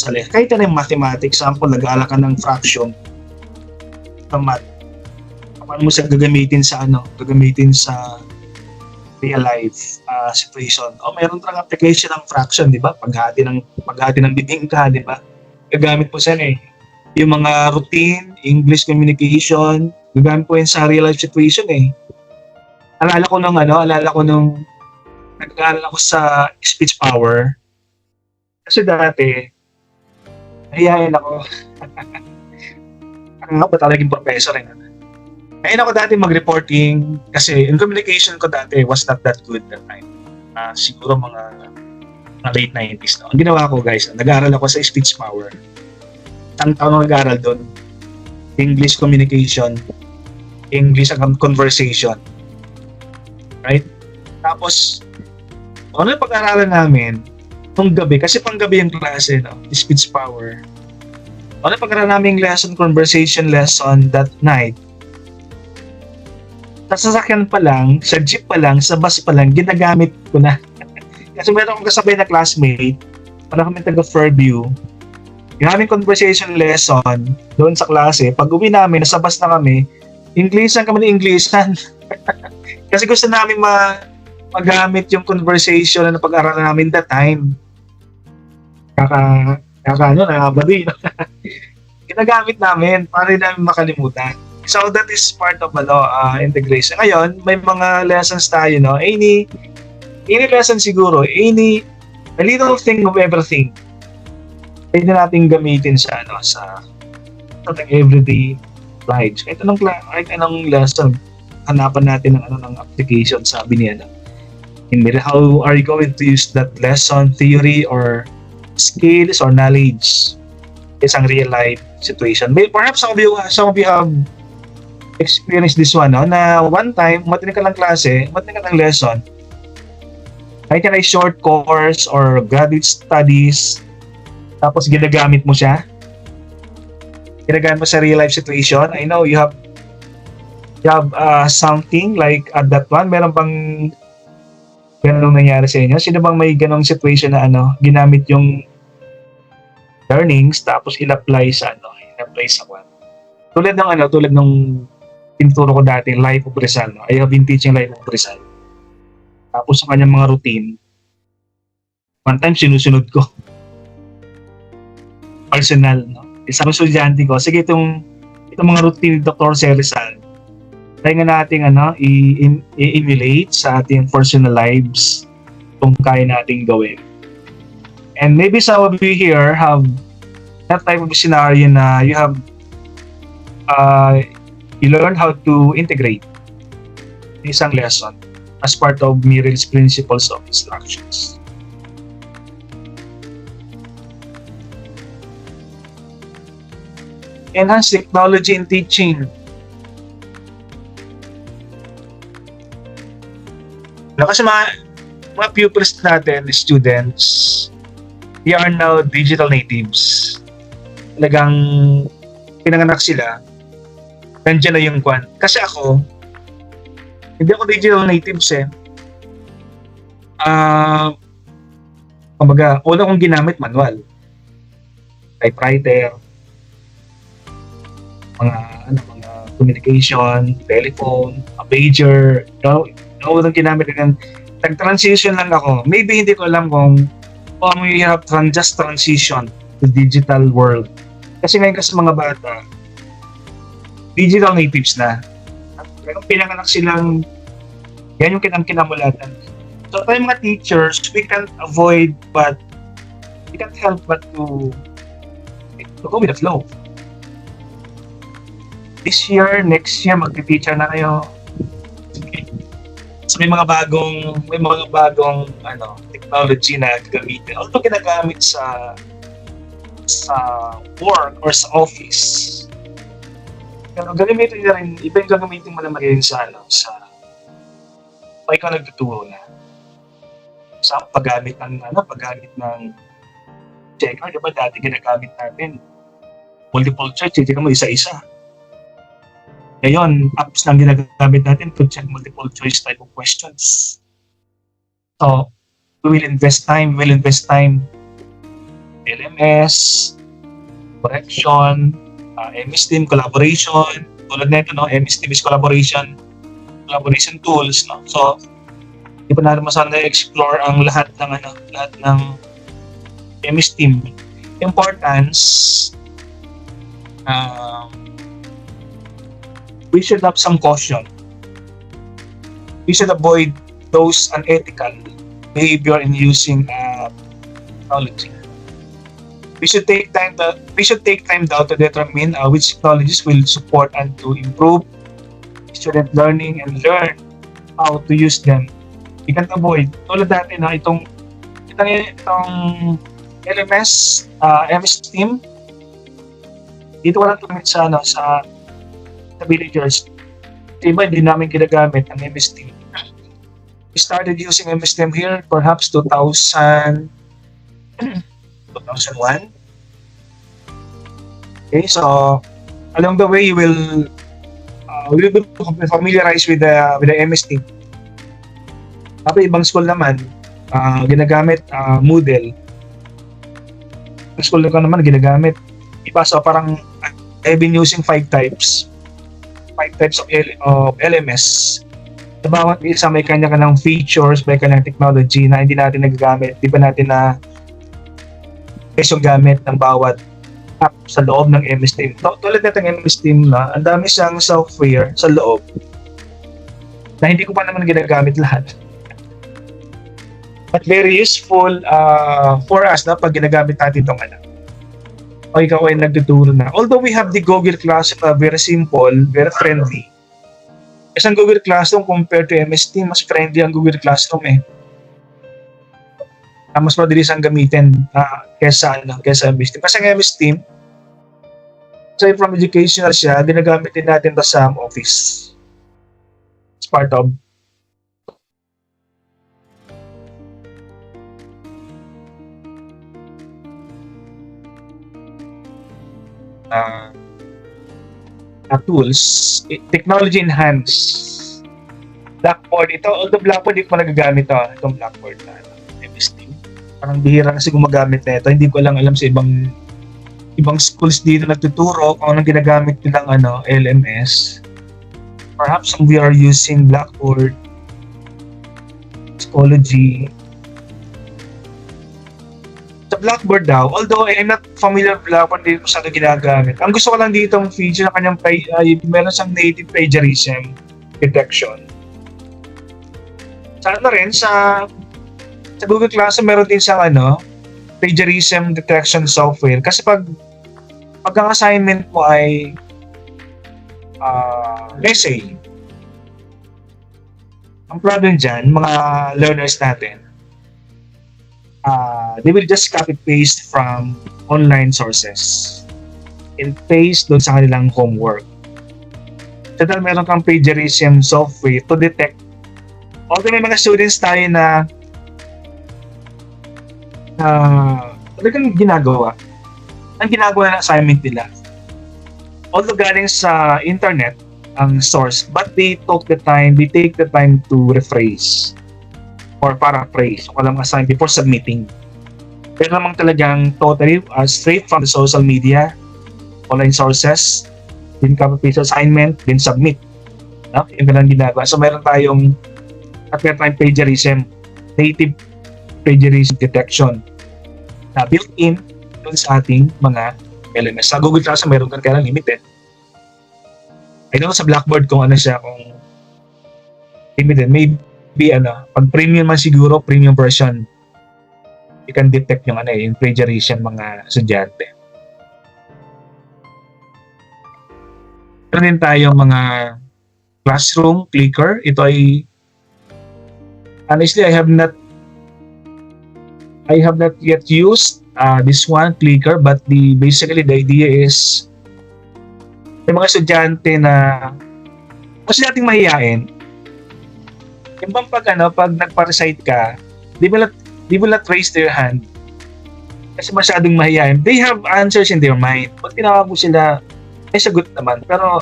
lesson. Kahit ano yung mathematics, example, nag-aaral ka ng fraction sa math. Paano mo siya gagamitin sa real life situation. Meron talagang application ng fraction, di ba? Paghati ng bibingka, di ba? Gagamit po siya yung mga routine, English communication, gagamit po yan sa real life situation Alala ko nung nag-aaral ako sa speech power. Kasi dati, nahihayin ako. Ako ba talagang professor Ngayon ako dati mag-reporting kasi in communication ko dati was not that good that time. Siguro mga late 90s. Ang ginawa ko guys, nag-aaral ako sa speech power. Isang taon ako nag-aaral doon. English communication, English conversation. Right? Tapos, ano yung pag-aaralan namin nung gabi? Kasi pang-gabi yung klase, speech power. Ano yung pag-aaralan namin lesson, conversation lesson that night? Sa sasakyan pa lang, sa jeep pa lang, sa bus pa lang, ginagamit ko na. Kasi meron akong kasabay na classmate, para kami taga Fairview. Yung aming conversation lesson doon sa klase, pag uwi namin, nasa bus na kami, Englishan kami ng Englishan. Kasi gusto namin magamit yung conversation na pag-aralan namin that time. Nakabali. Ginagamit namin para rin namin makalimutan. So that is part of integration. Ngayon, may mga lessons tayo, any lesson siguro, a little thing of everything. Pwede natin gamitin sa everyday lives. Kahit anong lesson, hanapan natin ng application, sabi niya. How are you going to use that lesson, theory, or skills, or knowledge isang real life situation? Perhaps some of you have experienced this one, na one time, matinig ka lang klase, matinig ka lang lesson, kahit yan ay short course or graduate studies, tapos ginagamit mo siya. Ginagamit mo sa real life situation. I know you have something like at that one. Meron bang ganong nangyari sa inyo? Sino bang may ganong situation na ginamit yung learnings tapos in-apply sa one? Tulad ng tinuturo ko dati, Life of Rizal. I have been teaching Life of Rizal. Tapos sa kanyang mga routine, one time sinusunod ko. Personal, isang estudyante ko, sige itong mga routine ni Dr. C. Rizal, tayo nga natin i-emulate sa ating personal lives kung kaya nating gawin. And maybe some of you here have that type of scenario na you have you learn how to integrate isang lesson as part of Meryl's principles of instructions. Enhance technology in teaching. Kasi mga pupils natin, students, they are now digital natives. Talagang pinanganak sila, nandiyan na yung kwan. Kasi ako, hindi ako digital natives kumbaga, una kong ginamit manual. Typewriter, mga communication, telephone, a pager, unang ginamit din. Nag-transition lang ako. Maybe hindi ko alam kung we have just transition to digital world. Kasi ngayon kasi mga bata, digital natives na. Pero pinanganak silang, yan yung kinamulatan. So tayo mga teachers, we can't help but to go with the flow. This year, next year, mag-teacher na kayo. So may mga bagong technology na gagamitin. Although ginagamit sa sa work or sa office. Pero gagamitin niya rin, iba yung gagamitin mo naman yun sa ikaw nagtuturo na. Sa paggamit ng checker, di ba dati ginagamit natin multiple choice, check mo isa-isa. Ngayon, apps lang ginagamit natin to check multiple choice type of questions. So, we will invest time, LMS, correction, MS Team, collaboration, tulad na ito, no? MS Team is collaboration tools, no? So, di pa natin masana explore ang lahat ng MS Team. Importance, we should have some caution. We should avoid those unethical behavior in using technology. We should take time now to determine which technologies will support and to improve student learning and learn how to use them. We can avoid. Tulad natin, itong LMS, MS Team, dito walang tumit sa villagers. Iba, hindi namin ginagamit ang MS Team. We started using MS Team here perhaps 2001. Okay, so along the way, we will be familiarized with the MS Team. Tapos ibang school naman, ginagamit Moodle. Ang school ko naman ginagamit iba, so parang I've been using 5 types of LMS. Sa bawat isa may kanya-kanyang features, may kanyang technology na hindi natin nagagamit. Di ba natin na yung gamit ng bawat app sa loob ng MS Team. Tulad natin MS Team na ang dami siyang software sa loob na hindi ko pa naman ginagamit lahat. But very useful for us na pag ginagamit natin itong o ikaw ay nagtuturo na. Although we have the Google Classroom na very simple, very friendly. Kasi ang Google Classroom compared to MS Team, mas friendly ang Google Classroom mas madalis ang gamitin kesa MS Team. Kasi ang MS Team, so from educational siya, ginagamit din natin sa office. It's part of tools, technology enhanced. Blackboard ito, although Blackboard hindi ko pa nagagamit itong Blackboard na MS Team. Parang bihira kasi gumagamit na ito. Hindi ko lang alam sa ibang schools dito nagtuturo kung anong ginagamit nilang LMS. Perhaps we are using Blackboard, Schoology. Sa Blackboard daw, although I'm not familiar with Blackboard, hindi ko sana ginagamit. Ang gusto ko lang dito ang feature na kanyang meron siyang native plagiarism detection. Sana rin sa Google Classroom meron din siyang plagiarism detection software. Kasi pag ang assignment mo ay essay, ang problem dyan, mga learners natin, they will just copy-paste from online sources and paste doon sa kanilang homework. So dahil meron kang plagiarism software to detect, although may mga students tayo na talagang ginagawa ng assignment nila, although galing sa internet ang source, but they take the time to rephrase or paraphrase o walang assign before submitting. Pero namang talagang totally straight from the social media, online sources, din copy-paste assignment, din submit. No? Yung ganang ginagawa. So meron tayong plagiarism, native plagiarism detection na built-in dun sa ating mga LMS. Sa Google Classroom meron ka kaya limited. I don't know sa Blackboard kung limited. Maybe pag premium man siguro, premium version, you can detect yung yung plagiarism mga estudyante. Meron din tayong mga classroom clicker. Ito ay honestly I have not yet used this one, Clicker, but basically the idea is may mga estudyante na kasi nating mahihain. Yung bang pag nagpa-recite ka, di mo not raise their hand kasi masyadong mahihain. They have answers in their mind. Pag tinawag mo sila, may sagot naman. Pero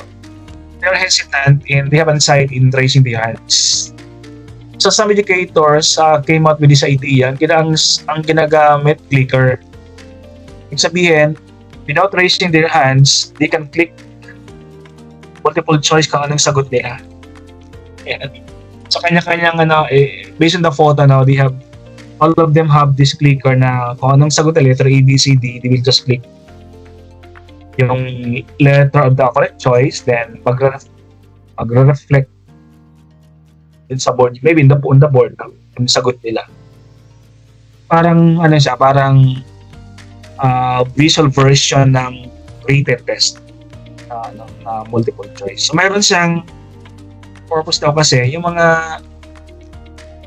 they're hesitant and they have anxiety in raising their hands. So some educators came out with this idea. Ang ginagamit, Clicker. Ibig sabihin, without raising their hands, they can click multiple choice kung anong sagot nila. Ayan. Sa kanya-kanyang based on the photo now, all of them have this clicker na kung anong sagot na letter A, B, C, D, they will just click yung letter of the correct choice, then magre-reflect din sa board, maybe on the board yung sagot nila. Parang siya, parang visual version ng written test multiple choice. So mayroon siyang purpose daw kasi yung mga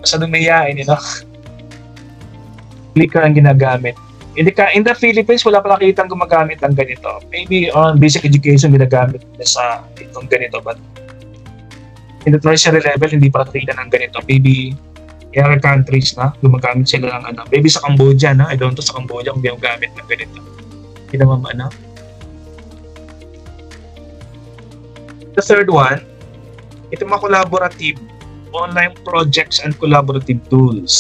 masyadong mahihain, clicker ang ginagamit. In the Philippines, wala pa nakitang gumagamit ng ganito. Maybe on basic education ginagamit na sa itong ganito, but in the tertiary level, hindi pa nakita ng ganito. Maybe in other countries na gumagamit sila ng maybe sa Cambodia, I don't know sa Cambodia kung gumagamit ng ganito. Hindi naman The third one, ito mga collaborative online projects and collaborative tools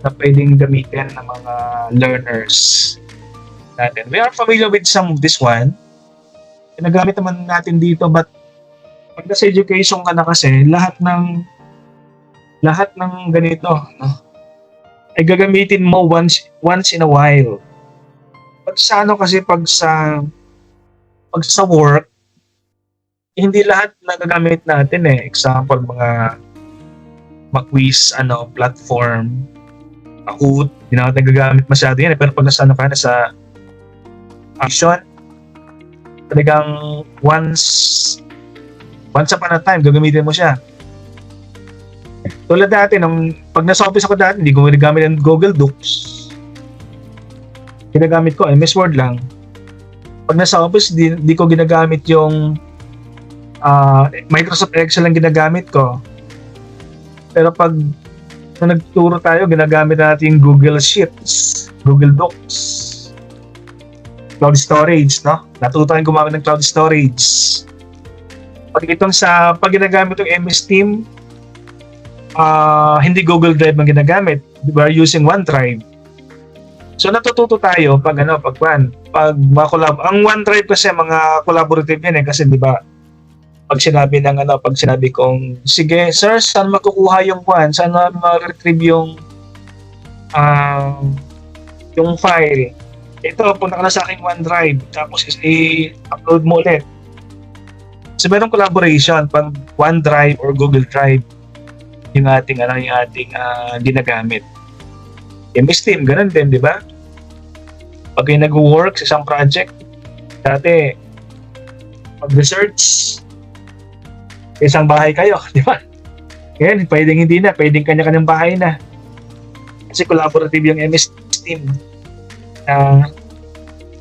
na pwedeng gamitin ng mga learners natin. We are familiar with some of this one. Ginagamit naman natin dito, but pag nasa education ka na kasi, lahat ng ganito, ay gagamitin mo once in a while. Pag sa work, hindi lahat nagagamit natin Example, mga quiz platform, Kahoot, hindi na nagagamit masyado yan pero pag nasa action, talagang once upon a time gagamitin mo siya. Tulad dati, pag nasa office ako dati, hindi ko ginagamit ng Google Docs. Ginagamit ko MS Word lang. Pag nasa office, di ko ginagamit yung Microsoft Excel ang ginagamit ko. Pero pag nagturo tayo, ginagamit natin yung Google Sheets, Google Docs, cloud storage, Natuto tayong gumamit ng cloud storage. Pag ginagamit yung MS Team, hindi Google Drive ang ginagamit. We are using OneDrive. So natututo tayo pag ang OneDrive kasi mga collaborative yan kasi di ba? Pag sinabi kong, sige, sir, saan makukuha yung saan ma-retrieve yung file? Ito, punta ka na sa aking OneDrive, tapos i-upload mo ulit. So, merong collaboration pag OneDrive or Google Drive yung ating ginagamit. MS Team, ganun din, di ba? Pag kayo nag-work sa isang project, dati, pag-research, isang bahay kayo, di ba? Ngayon, pwedeng hindi na, pwedeng kanya-kanyang bahay na. Kasi collaborative yung MS Team.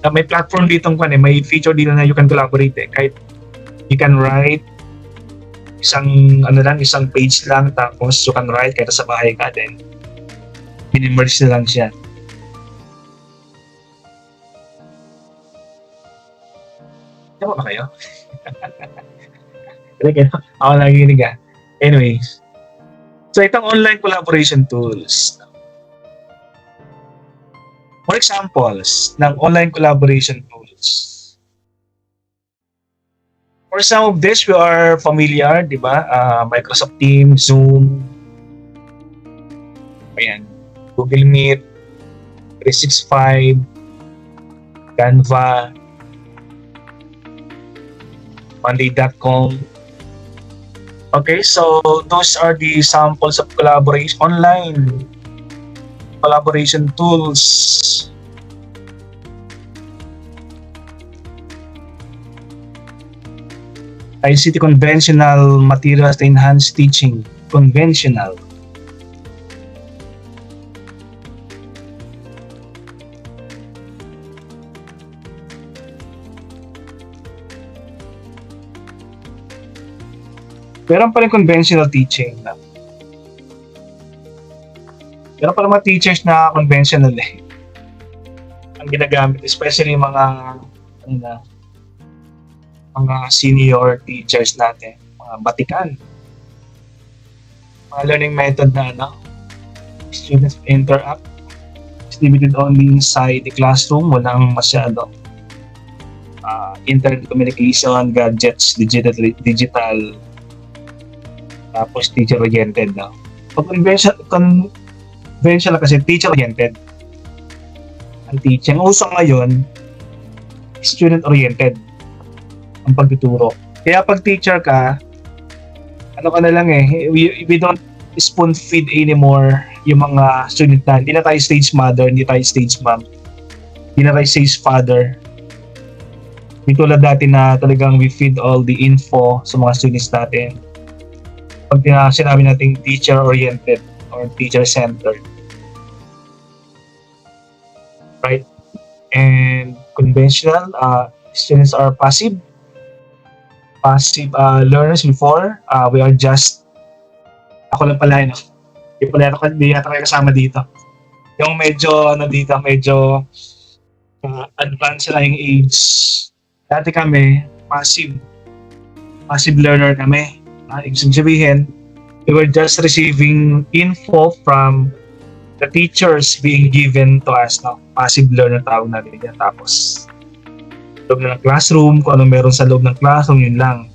May platform dito may feature dito na you can collaborate Kahit you can write isang page lang, tapos you can write kahit sa bahay ka din. Minimerge na lang siya. Tama ba kayo? Ako nagiginig Anyways. So, itong online collaboration tools. For examples ng online collaboration tools. For some of this, we are familiar, di ba? Microsoft Teams, Zoom, Google Meet, 365, Canva, Monday.com. Okay, so those are the samples of online collaboration tools. ICT conventional materials to enhance teaching. Conventional. Meron pa rin conventional teaching na. Meron pa rin mga teachers na conventional ang ginagamit, especially mga mga senior teachers natin, mga batikan. Mga learning method na students interact. It's limited only inside the classroom, walang masyado internet communication, gadgets, digital, tapos teacher-oriented na. Pag conventional kasi teacher-oriented ang teaching. Ang uso ngayon, student-oriented ang pagtuturo. Kaya pag teacher ka, ano ka na lang we don't spoon feed anymore yung mga student na. Hindi na tayo stage mother, hindi tayo stage mom, hindi na tayo stage father. Hindi tulad dati na talagang we feed all the info sa mga students natin. Pag sinabi natin teacher-oriented or teacher-centered. Right? And conventional, students are passive learners before. We are just, ako lang pala, hindi yata kayo kasama dito. Yung medyo, medyo advanced na yung age. Dati kami, passive learner kami. Ibig sabihin, we were just receiving info from the teachers being given to us. Passive learner tawag natin yan. Tapos, loob na ng classroom, kung ano meron sa loob ng classroom, yun lang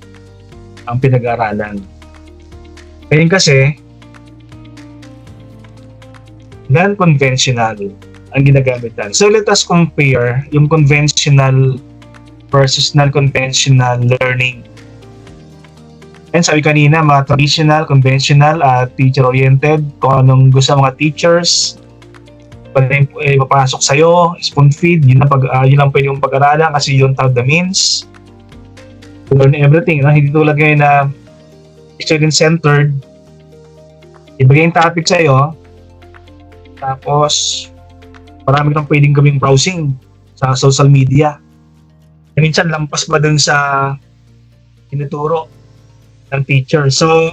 ang pinag-aaralan. Ngayon kasi, non-conventional ang ginagamit natin. So let us compare yung conventional versus non-conventional learning. And sabi kanina, mga traditional, conventional, teacher-oriented, kung anong gusto ng mga teachers, pwede papasok sa'yo, spoon feed, yun lang pwede yung pag-aralan kasi yun tawag the means to learn everything. Hindi tulad ngayon na student-centered, ibigay yung topic sa'yo, tapos marami kang pwedeng gawing browsing sa social media. Minsan lampas pa dun sa tinuturo ng teacher. So,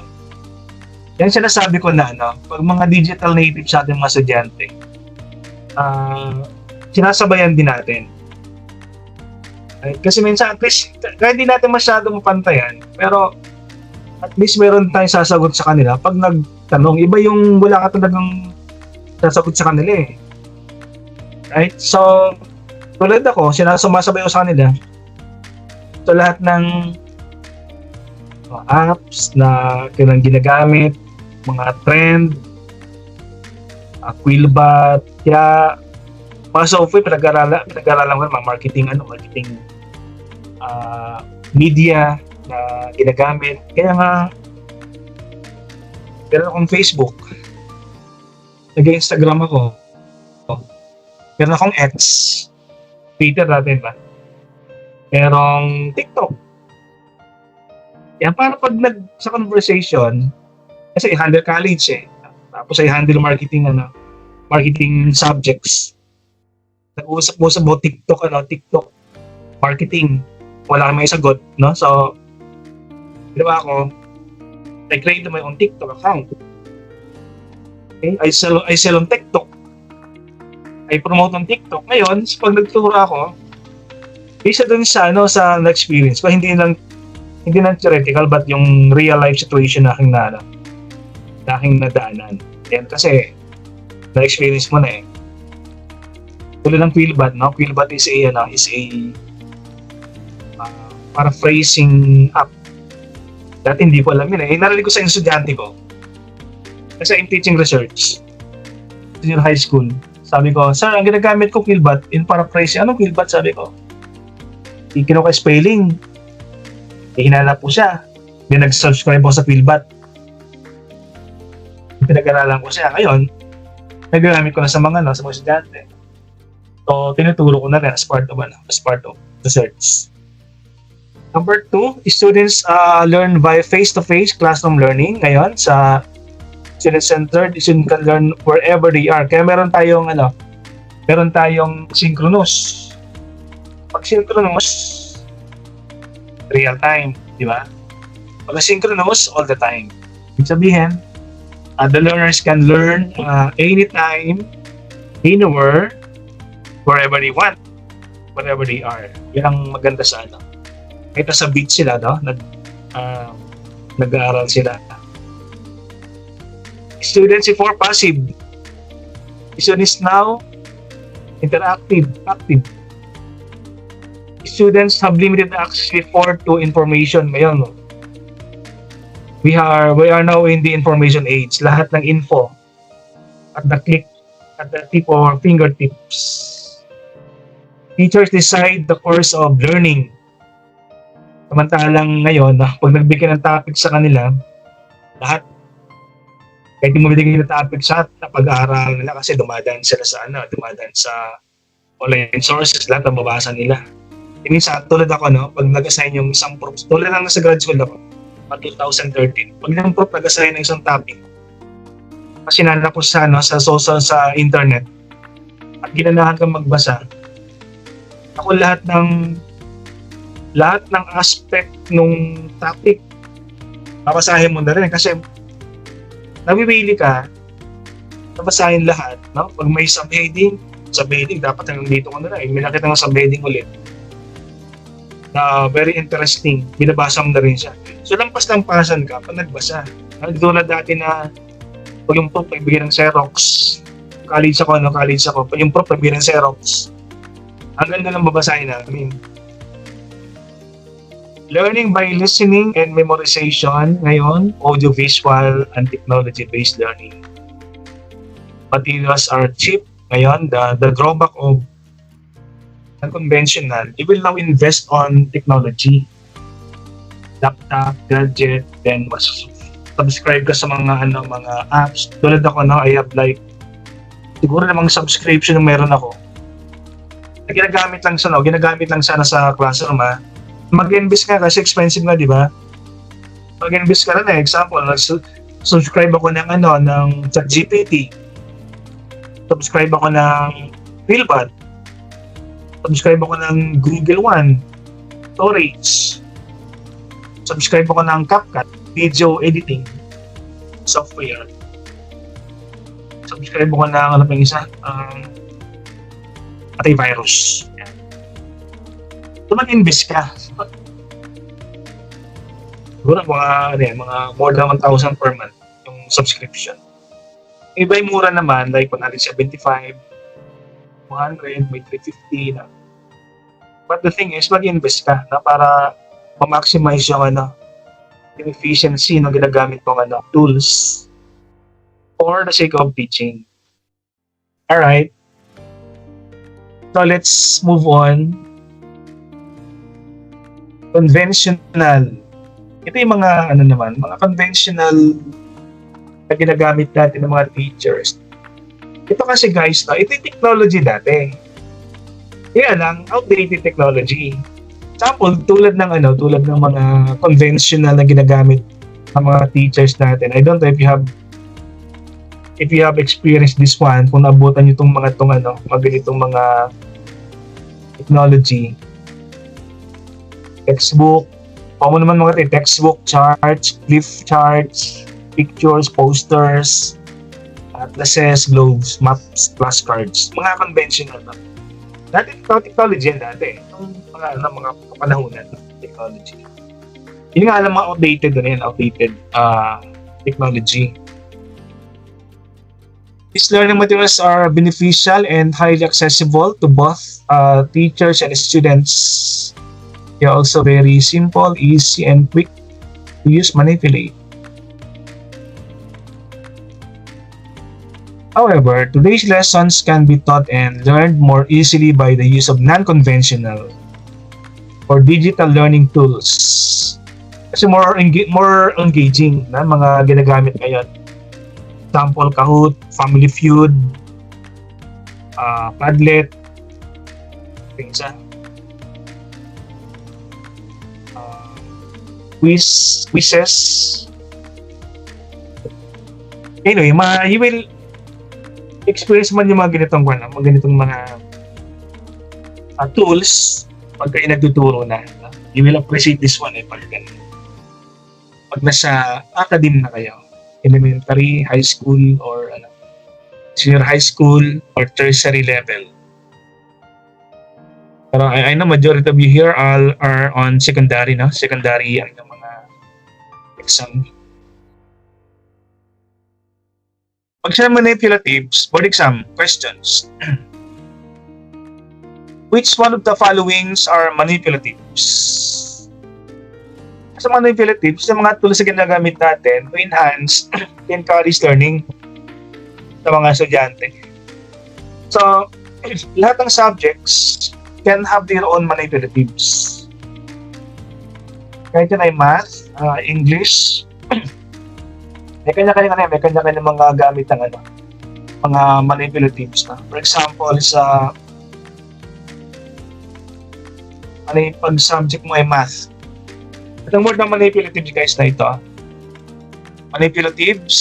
yan sinasabi ko na, pag mga digital native sa ating mga estudyante, sinasabayan din natin. Kasi minsan, at least, kahit hindi natin masyado mapantayan, pero at least meron tayong sasagot sa kanila. Pag nagtanong, iba yung wala ka talagang sasagot sa kanila Right? So, tulad ako, sumasabay ko sa kanila. So, lahat ng apps na kailang ginagamit, mga trend, Quillbot, kaya mga software pinag-aralan ko mga marketing media na ginagamit. Kaya nga meron akong Facebook, nag-Instagram ako, meron akong X, Twitter natin ba, merong TikTok. Yan, para pag sa conversation, kasi i-handle college tapos i-handle marketing subjects. Nag-uusap-usap mo TikTok marketing. Wala kang may sagot, So, diba ako, I-create my own TikTok account. Okay? I sell on TikTok. I promote on TikTok. Ngayon, pag nagturo ako, isa dun sa experience ko, hindi lang theoretical but yung real life situation na aking nadaanan. Yan kasi na-experience mo na Tulad ng Quillbot, Quillbot is a paraphrasing app. Dati hindi ko alam yun narinig ko sa estudyante ko. Kasi I'm teaching research. Senior high school. Sabi ko, sir, ang ginagamit ko Quillbot in paraphrasing. Anong Quillbot? Sabi ko. Kinuha ko spelling. Hinanap po siya. Then nag-subscribe ako sa Quillbot. Pinag-aralan ko siya. Ngayon, nagagamit ko na sa mga estudyante. So, tinuturo ko na rin as part of research. Number 2, students learn via face-to-face classroom learning. Ngayon, sa student-centered, student can learn wherever they are. Kaya meron tayong synchronous. Pag synchronous, real time, di ba? Asynchronous all the time. Ibig sabihin, the learners can learn anytime, anywhere, wherever they want, wherever they are. Yan ang maganda sa ano. Kahit sa beach sila, no? Nag-aaral sila. Students before passive. Students now interactive, active. Students have limited access before to information. Ngayon, no? We are now in the information age. Lahat ng info at the tip of our fingertips. Teachers decide the course of learning. Samantalang ngayon, pag nagbigay ng topic sa kanila, lahat, kahit hindi mo bigay ng topic sa pag-aaral nila kasi dumadaan sila sa online sources, lahat ang mabasa nila. Minsan, tulad ako, no, pag nag-assign yung isang proofs, tulad lang sa grad school ako, 2013, pag yung prof nag-assign ng isang topic, kasi ko sa internet, at ginanahan kang magbasa, ako lahat ng aspect nung topic, babasahin mo na rin kasi nabibili ka, babasahin lahat, no? Pag may subheading, dapat hanggang dito ko na rin. May nakita ng subheading ulit na very interesting, binabasa mo na rin siya. So lampas-lampasan ka pag nagbasa. Tulad dati na pag yung prof nagbigay ng Xerox, college ako, pag yung prof nagbigay ng Xerox, ang ganda lang babasahin namin. Learning by listening and memorization, ngayon, audio-visual and technology-based learning. Materials are cheap. Ngayon, the drawback of unconventional, you will now invest on technology. Laptop, gadget, then subscribe ka sa mga apps. Tulad ako, no, I have like, siguro namang subscription na meron ako. Ginagamit lang sana sa classroom, mag-invest ka kasi expensive nga, di ba? Mag-invest ka na, example, subscribe ako ng ChatGPT. Subscribe ako ng Philbot. Subscribe ako ng Google One, storage. Subscribe ako ng CapCut, video editing software. Subscribe ako ng antivirus. So mag-invest ka. Siguro mga more than 1,000 per month yung subscription. Iba yung mura naman, like 175, 100, may 350 na. But the thing is, mag-invest ka na para ma-maximize yung efficiency ng ginagamit mong tools for the sake of teaching. Alright. So let's move on. Conventional. Ito yung mga mga conventional na ginagamit natin ng mga teachers. Ito kasi guys, ito yung technology dati. Kaya lang, outdated technology. Example, tulad ng mga conventional na ginagamit ng mga teachers natin. I don't know if you have experienced this one, kung naabutan nyo itong mga ganitong mga technology. Textbook, common naman mga textbook, charts, flip charts, pictures, posters, atlases, globes, maps, flashcards, mga conventional na. Dati technology yan dati. Yung mga kapanahunan technology. Yun nga lang mga outdated technology. These learning materials are beneficial and highly accessible to both teachers and students. They are also very simple, easy, and quick to use, manipulate. However, today's lessons can be taught and learned more easily by the use of non-conventional or digital learning tools. Kasi more engaging na mga ginagamit ngayon. Example, Kahoot, Family Feud, Padlet, quizzes. Anyway, you will experience man yung mga ganitong mga tools pag kayo nagtuturo na. You will appreciate this one pag ganun. pag nasa academe na kayo, elementary, high school, or senior high school, or tertiary level. Pero I know majority of you here are on secondary, no? Secondary ang mga exam. Pag siya manipulatives, board exam, questions. Which one of the followings are manipulatives? Sa manipulatives, sa mga tools na ginagamit natin to enhance, to encourage learning sa mga estudyante. So, lahat ng subjects can have their own manipulatives. Kahit yan ay math, English, may kanya-kanya mga gamit ng mga manipulatives na. For example, sa pag subject mo ay math. Itong word ng manipulatives guys na ito. Manipulatives.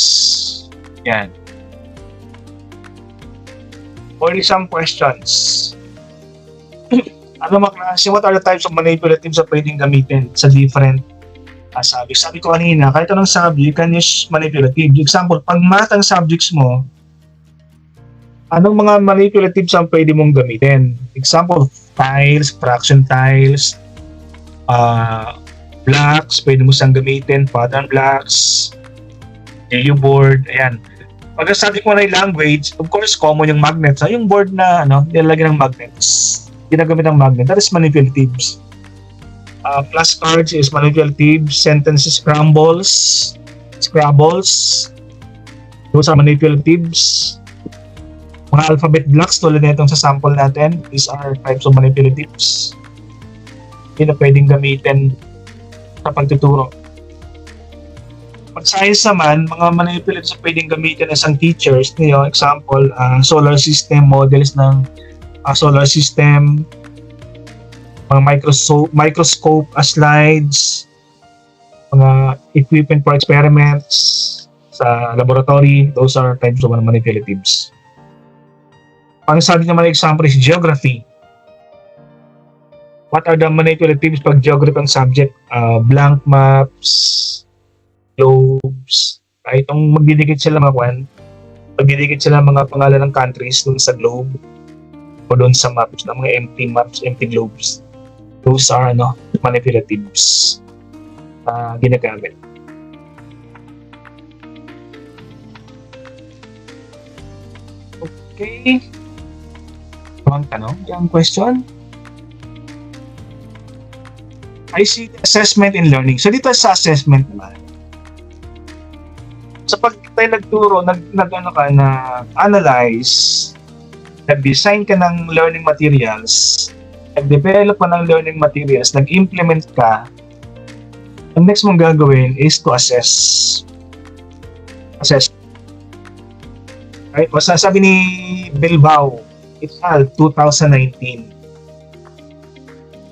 Yan. For some questions. Mga klase? What are the types of manipulatives na pwedeng gamitin sa different subjects? Sabi ko kanina, kahit anong subject, you can use manipulative. Example, pag math ang subjects mo, anong mga manipulatives ang pwede mong gamitin? Example, tiles, fraction tiles, blocks, pwede mo siyang gamitin, pattern blocks, GU board, ayan. Pag sabi ko na yung language, of course, common yung magnets. Yung board na, nilalagyan ng magnets. Ginagamit ng magnet. That is manipulatives. Flashcards is manipulatives. Sentences, scrambles. Those are manipulatives. Mga alphabet blocks tulad na itong sa sample natin. These are types of manipulatives. Hindi na pwedeng gamitin sa pagtuturo. Pag science naman, mga manipulatives na pwedeng gamitin ng isang teachers. Example, solar system, models ng solar system, mga microscope slides, mga equipment for experiments sa laboratory. Those are types of manipulatives. Ang sabi naman example is geography. What are the manipulatives pag geography ang subject? Blank maps, globes. Itong magdidikit sila mga pangalan ng countries dun sa globe o dun sa maps, na mga empty maps, empty globes. Those are manipulatives ginagamit. Okay. Ang tanong, yung question? ICT assessment and learning. So dito sa assessment naman, sa pag tayo nagturo, nag-analyze, nag-design ka ng learning materials, nag-develop ka ng learning materials, nag-implement ka, ang next mong gagawin is to assess. Right? O sabi ni Bilbao, it's 2019.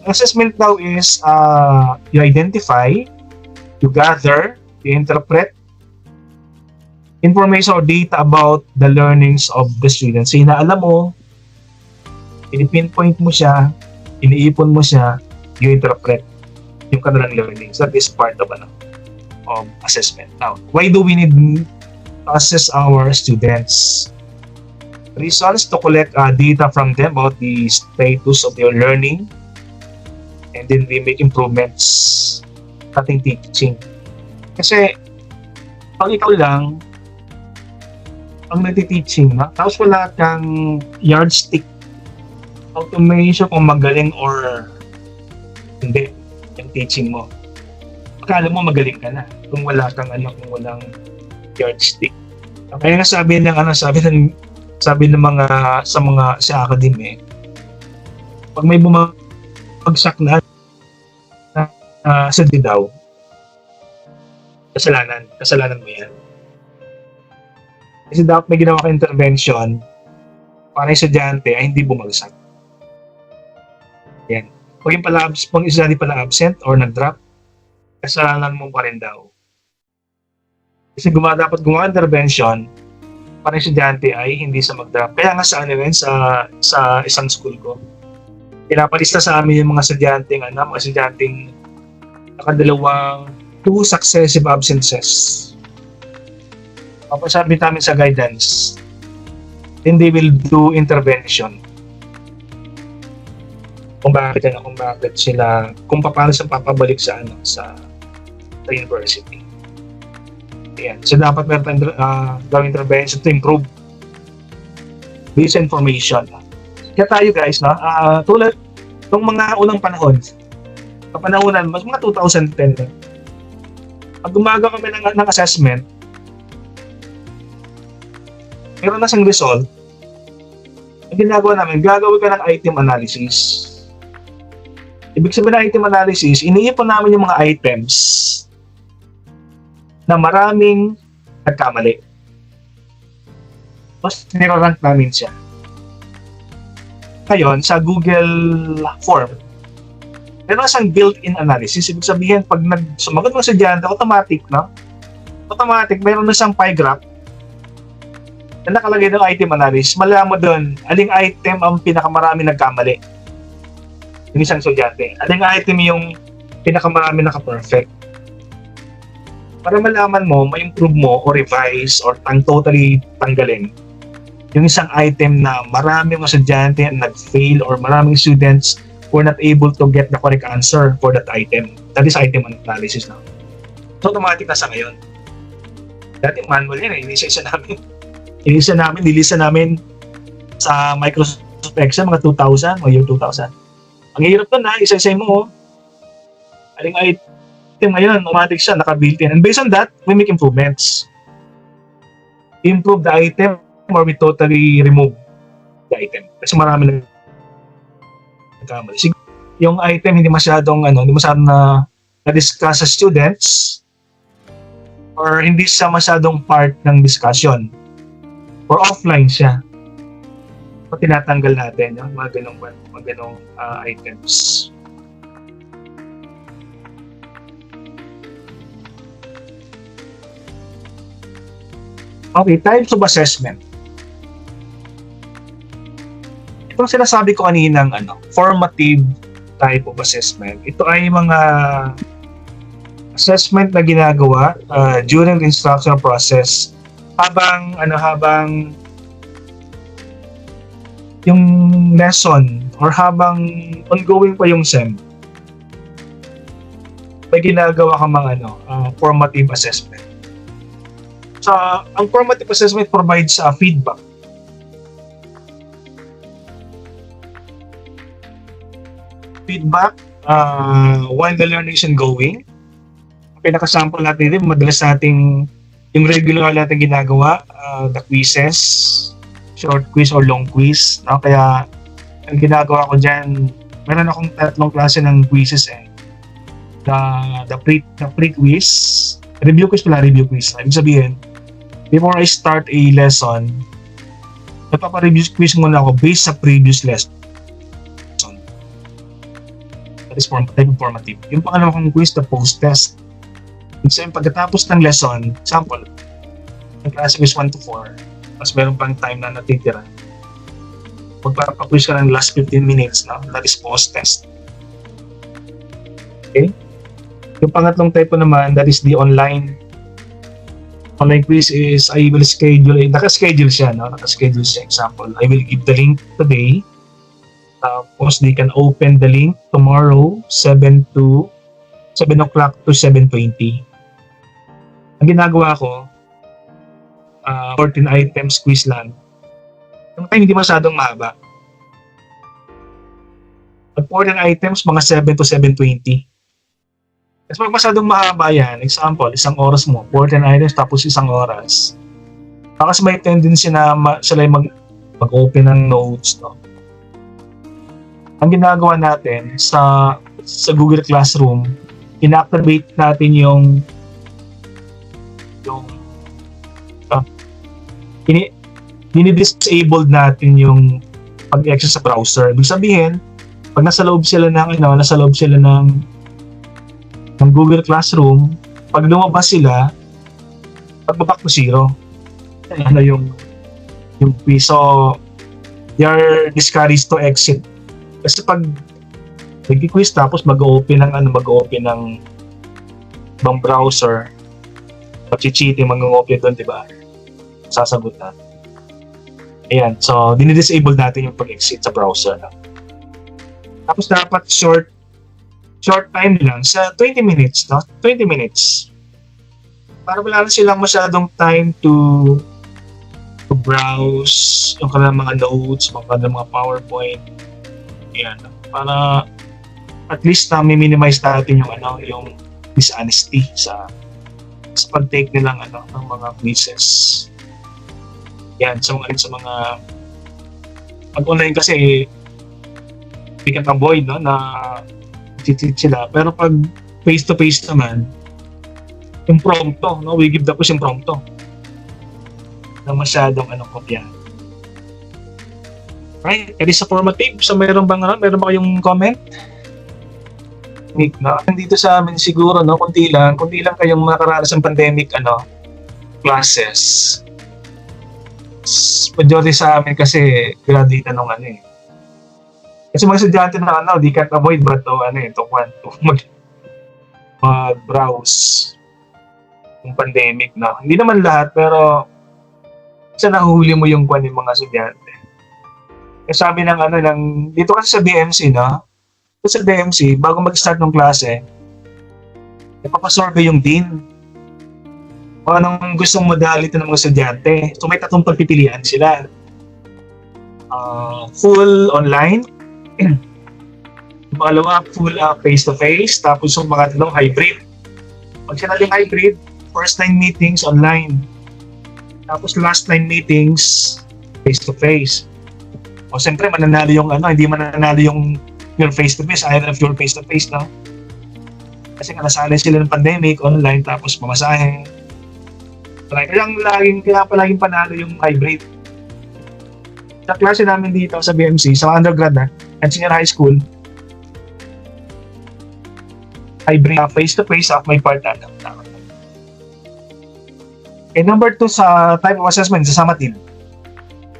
Assessment daw is you identify, you gather, you interpret information or data about the learnings of the students. So, inaalam mo, pinipinpoint mo siya, iniipon mo siya, you interpret yung kanilang learnings. That is part of assessment. Now, why do we need to assess our students? Reasons to collect data from them about the status of their learning, and then we make improvements sa ating teaching. Kasi, pag ikaw lang ang nagti-teaching, tapos wala kang yardstick how to measure kung magaling or hindi yung teaching mo. Akala mo magaling ka na kung wala kang kung walang yardstick. Kaya nga sabi ng mga sa academy, pag may bumagsak na sa daw, kasalanan mo yan. Kasi dapat may ginawa ka intervention para yung estudyante ay hindi bumagsak. Yan. Kung yung estudyante pala absent or nag-drop, kasalanan mo pa rin daw. Kasi dapat gumawa intervention para yung estudyante ay hindi sa mag-drop. Kaya nga sa isang school ko, pinapalista sa amin yung mga estudyanteng nakadalawang 2 successive absences. Papasabi namin sa guidance, then they will do intervention. Kung bakit sila, kung paano sila papabalik sa university. Ayan. So dapat meron tayong gawing intervention to improve this information. Kaya tayo guys, no, tulad ng mga unang panahon, kapanahonan, mas mga 2010, pag gumagawa kami ng assessment, meron na siyang result, ang ginagawa namin, gagawin ka ng item analysis. Ibig sabihin ng item analysis, iniipon namin yung mga items na maraming nagkamali. Tapos nirarank namin siya. Ngayon, sa Google form, meron siyang built-in analysis. Ibig sabihin, pag sumagot ng estudyante, automatic, no? Automatic, meron na siyang pie graph na nakalagay ng item analysis. Malaman mo doon, aling item ang pinakamarami nagkamali. Yung isang estudyante. Aling item yung pinakamarami naka-perfect. Para malaman mo, ma-improve mo o revise or totally tanggalin yung isang item na maraming estudyante nag-fail or maraming students were not able to get the correct answer for that item. That is item analysis na. So, automatic na sa ngayon. Dati manual yan eh. Nilista namin sa Microsoft Excel mga 2000, mga year 2000. Ang hirap doon na, isa-isay mo. Aling item ngayon, automatic siya, naka-built in. And based on that, we make improvements. Improve the item or we totally remove the item. Kasi marami na nagkamali. Yung item hindi masyadong na-discuss sa students or hindi siya masyadong part ng discussion. Or offline siya. So, tinatanggal natin yung mga ganong items. Okay, types of assessment. Itong sinasabi ko kaninang formative type of assessment. Ito ay mga assessment na ginagawa during the instructional process habang yung lesson or habang ongoing pa yung SEM, may ginagawa ka mga formative assessment. So, ang formative assessment provides feedback. Feedback while the learning is ongoing. Pinaka-sample natin din, madalas nating yung regular natin ginagawa, the quizzes, short quiz or long quiz. No? Kaya, ang ginagawa ko dyan, meron akong 3 klase ng quizzes eh. The pre-quiz, review quiz. Ibig sabihin, before I start a lesson, nagpapa-review quiz muna ako based sa previous lesson. That is type of formative. Yung pangalawa kong quiz, the post-test. So, pagkatapos ng lesson, example, yung klase quiz 1 to 4, mas meron pang time na natitira. Magpapaquiz ka ng last 15 minutes, no? That is post-test. Okay? Yung pangatlong type naman, that is the online. Online quiz is, I will schedule, naka-schedule siya, no? Naka-schedule siya. Example, I will give the link today. Tapos, they can open the link tomorrow, 7 o'clock to 7:20. Ang ginagawa ko, 14 items quiz lang. Yung time hindi masyadong mahaba. Pag 14 items, mga 7 to 7:20. Kasi pag masyadong mahaba yan, example, 1 oras mo, 14 items tapos 1 oras. Kasi may tendency na sila mag-open ng notes. No? Ang ginagawa natin sa Google Classroom, inactivate natin yung dini-disabled natin yung pag-access sa browser. Ibig sabihin, pag nasa loob sila ng Google Classroom, pag lumabas sila, pag-back to 0. Yung quiz. So, they are discouraged to exit. Kasi pag nag-quiz tapos mag-open ng ibang browser, pag-cheating, mag-ngopya doon, di ba? Sasagot na. Ayan, so dinidisable natin yung pag-exit sa browser. No? Tapos dapat short time lang sa 20 minutes, no? 20 minutes. Para wala na silang masyadong time to browse yung kanilang mga notes, mga PowerPoint. Ayan, no? Para at least na minimize natin yung dishonesty sa pag-take nilang ng mga quizzes. Yan, sa mga pag online kasi we can avoid na cheat sila. Pero pag face to face naman, yung prompto, we give the push yung prompto na masyadong kopya. Right, edi sa formative, so meron ba kayong comment? Nick, dito sa amin siguro kunti lang kayong makaranas ng pandemic classes. Majority sa amin kasi graduate na nung Kasi mga estudyante na they can't avoid but to mag-browse yung pandemic Hindi naman lahat pero isa nahuli mo yung ng mga estudyante. Kasi sabi ng dito kasi sa DMC sa DMC, bago mag-start ng klase, ipapasurvey yung dean. O anong gustong modality ng mga estudyante. So may 3 pagpipilian sila. Full online. Pangalawa, full face-to-face. Tapos yung pangatlong, hybrid. Pag sinabing hybrid, first 9 meetings online. Tapos last 9 meetings, face-to-face. O siyempre, mananalo yung hindi mananalo yung pure face-to-face, either pure face-to-face, Kasi nasanay sila ng pandemic, online, tapos mamasahe. Kaya palaging panalo yung hybrid. Sa klase namin dito sa BMC, sa undergrad and senior high school, hybrid face-to-face may part Okay, number 2 sa type of assessment, sa summative.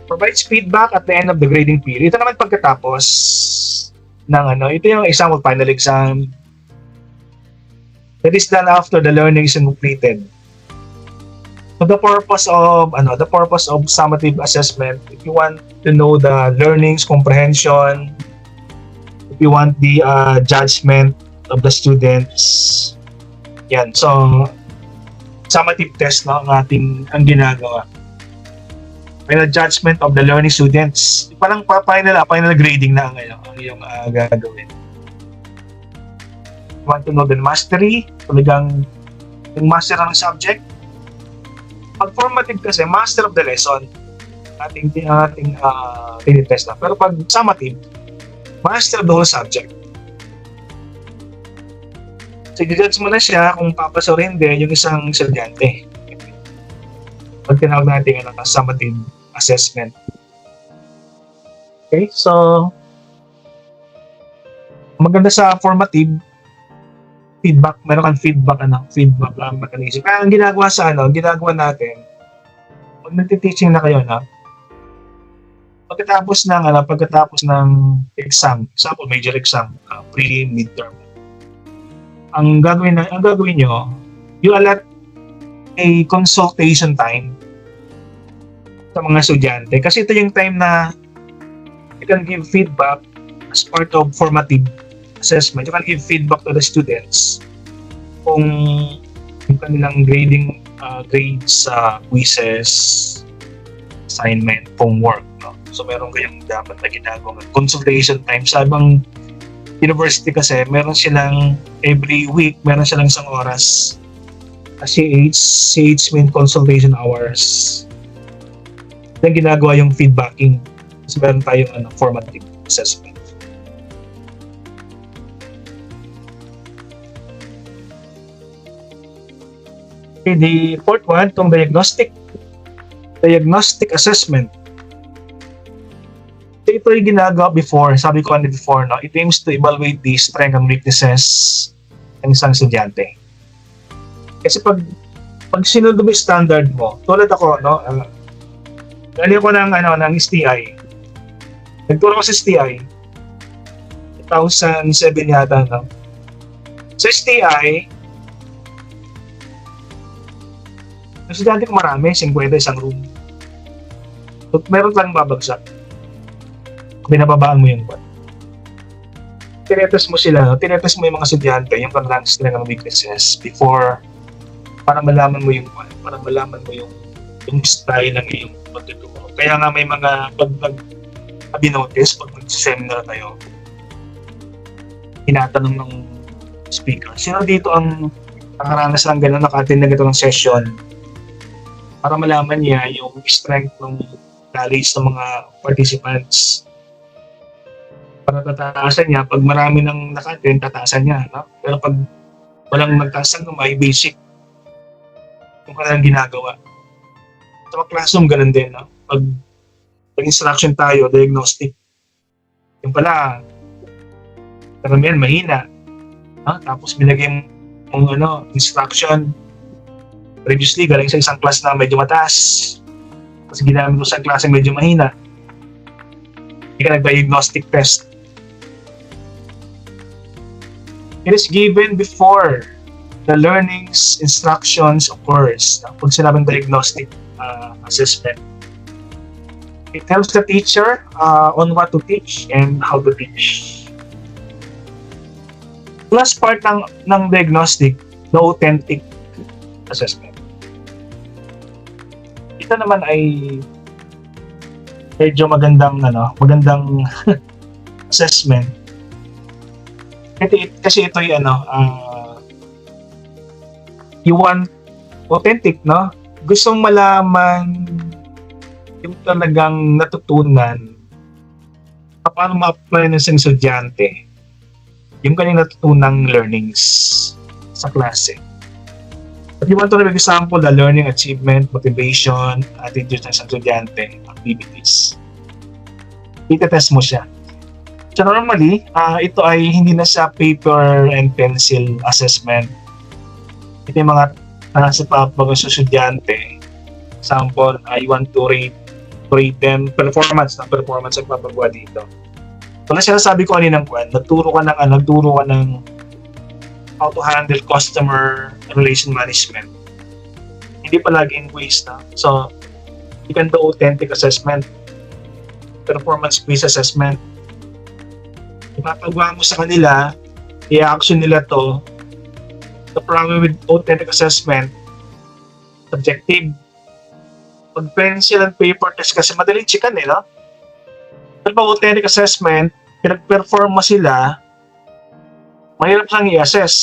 Provides feedback at the end of the grading period. Ito naman pagkatapos ng ito yung exam of final exam. That is done after the learning is completed. So the purpose of summative assessment, if you want to know the learnings, comprehension, if you want the judgment of the students, yan. So summative test ang ginagawa. Final judgment of the learning students. Parang final grading na ang yung gagawin. You want to know the mastery, talagang yung master ng subject. Pag formative kasi, master of the lesson, ating tinitest na. Pero pag summative, master of the whole subject. So, i-judge mo na siya kung papasa o hindi yung isang estudyante. Pag tinawag natin summative assessment. Okay, so maganda sa formative feedback, meron kang feedback mechanism. Kaya ang ginagawa natin, pag nagti-teaching na kayo pagkatapos ng exam, example major exam, pre midterm. Ang gagawin nyo, you allot a consultation time sa mga estudyante. Kasi ito yung time na you can give feedback as part of formative assessment. You can give feedback to the students kung yung kanilang grading grades sa quizzes, assignment, homework. So meron kayong dapat na ginagawa. Consultation time. Sa ibang university kasi, meron silang every week, meron silang 1 oras. CH mean consultation hours. Then ginagawa yung feedbacking. So meron tayong formative assessment. Okay, the 4th one, itong diagnostic assessment. So ito yung ginagawa before, sabi ko before, it aims to evaluate the strength and weaknesses ng isang estudyante. Kasi pag sinunod mo yung standard mo, tulad ako, galing ako ng STI. Nagturo ko sa STI, 2007 yata, Sa STI, Ang estudyante ko marami, 50 isang room. So, meron lang babagsak. Binababaan mo yung kwan. Tinetest mo sila, no? Tinetest mo yung mga estudyante, yung kanilang strength and weaknesses before para malaman mo yung kwan, para malaman mo yung style ng iyong pagtuturo. Kaya nga may mga binotice pag mag-seminar tayo, tinatanong ng speaker, sino dito ang nakaranas ng gano'n, naka-attend na gano'n ng session para malaman niya yung strength ng knowledge ng mga participants. Para tataasan niya, pag marami nang naka-attend, tataasan niya. No? Pero pag walang nagtaas ng may basic yung kanilang ginagawa. Sa mga classroom, ganun din. No? Pag instruction tayo, diagnostic. Yung pala, karamihan mahina. No? Tapos binagay mong instruction. Previously, galing sa isang class na medyo mataas. Kasi ginamit mo sa klase medyo mahina. Hindi ka nag-diagnostic test. It is given before the learning's instructions occurs. Pag sinabing diagnostic assessment, it helps the teacher on what to teach and how to teach. Last part ng diagnostic, the authentic assessment. Ito naman ay medyo magandang assessment. Kasi ito ay you want authentic, no? Gustong malaman yung talagang natutunan paano ma-apply ng isang estudyante yung kanyang natutunang learnings sa klase. But you want to have example, the learning, achievement, motivation, attitude ng isang estudyante, activities. Itetest mo siya. So normally, ito ay hindi na siya paper and pencil assessment. Ito yung mga nasa papag sa estudyante. Example, I want to rate them performance ang papagawa dito. So na sinasabi ko kaninang kwan, nagturo ka ng how to handle customer relation management. Hindi palaging waste, na. So, you can do authentic assessment, performance-based assessment. Ipapagawa mo sa kanila, i-action nila to. The problem with authentic assessment, subjective. Pag pencil and paper test kasi madaling chikan no? Pero pag authentic assessment, pinag-perform mo sila, mahirap lang i-assess.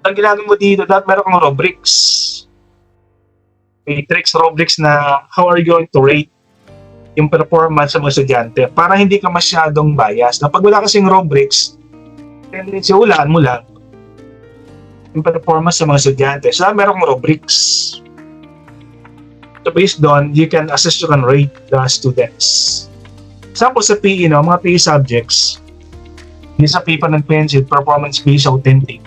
Ang ginagawa mo dito, dapat meron kang rubrics. Matrix, rubrics na how are you going to rate yung performance sa mga estudyante para hindi ka masyadong bias. Na pag wala kasing rubrics, tendency hulaan mo lang yung performance sa mga estudyante. So, meron kang rubrics. So, based on, you can assess, you can rate the students. Example sa PE, mga PE subjects, hindi sa paper ng pencil, performance-based, authentic.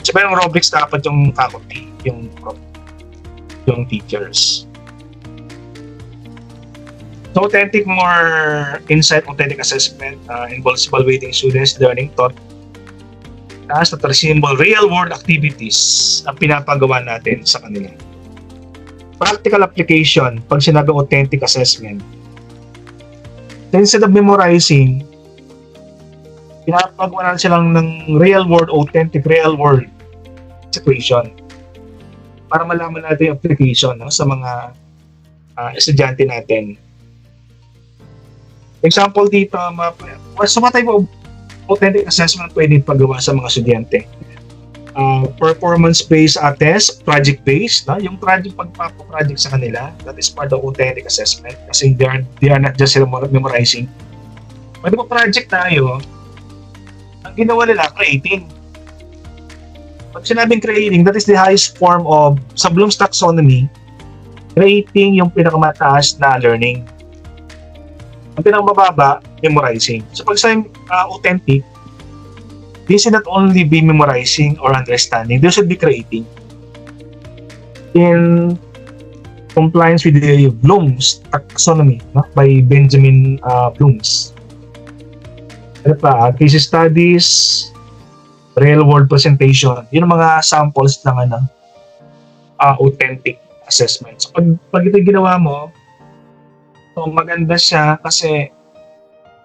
Sabi yung rubrics dapat yung faculty, yung teachers. So, authentic, more insight, authentic assessment involves evaluating students' learning thought as the simple real-world activities ang pinapagawa natin sa kanila. Practical application, pag sinabing authentic assessment. Then, instead of memorizing, pinapagawa natin silang ng real-world, authentic real-world situation para malaman natin yung application sa mga estudyante natin. Example dito, so what type of authentic assessment pwede pagawa sa mga estudyante? Performance-based test, project-based, yung pagpapaproject sa kanila, that is part of authentic assessment kasi they are not just memorizing. Pwede pa project tayo, ang ginawa nila, creating. Pag sinabing creating, that is the highest form of, sa Bloom's taxonomy, creating yung pinakamataas na learning. Ang pinakamababa, memorizing. So pag sa authentic, this should not only be memorizing or understanding, they should be creating. In compliance with the Bloom's taxonomy, by Benjamin Bloom's. Ano pa, case studies, real world presentation. Yun ang mga samples ng authentic assessments. Pag ito ginawa mo, so maganda siya kasi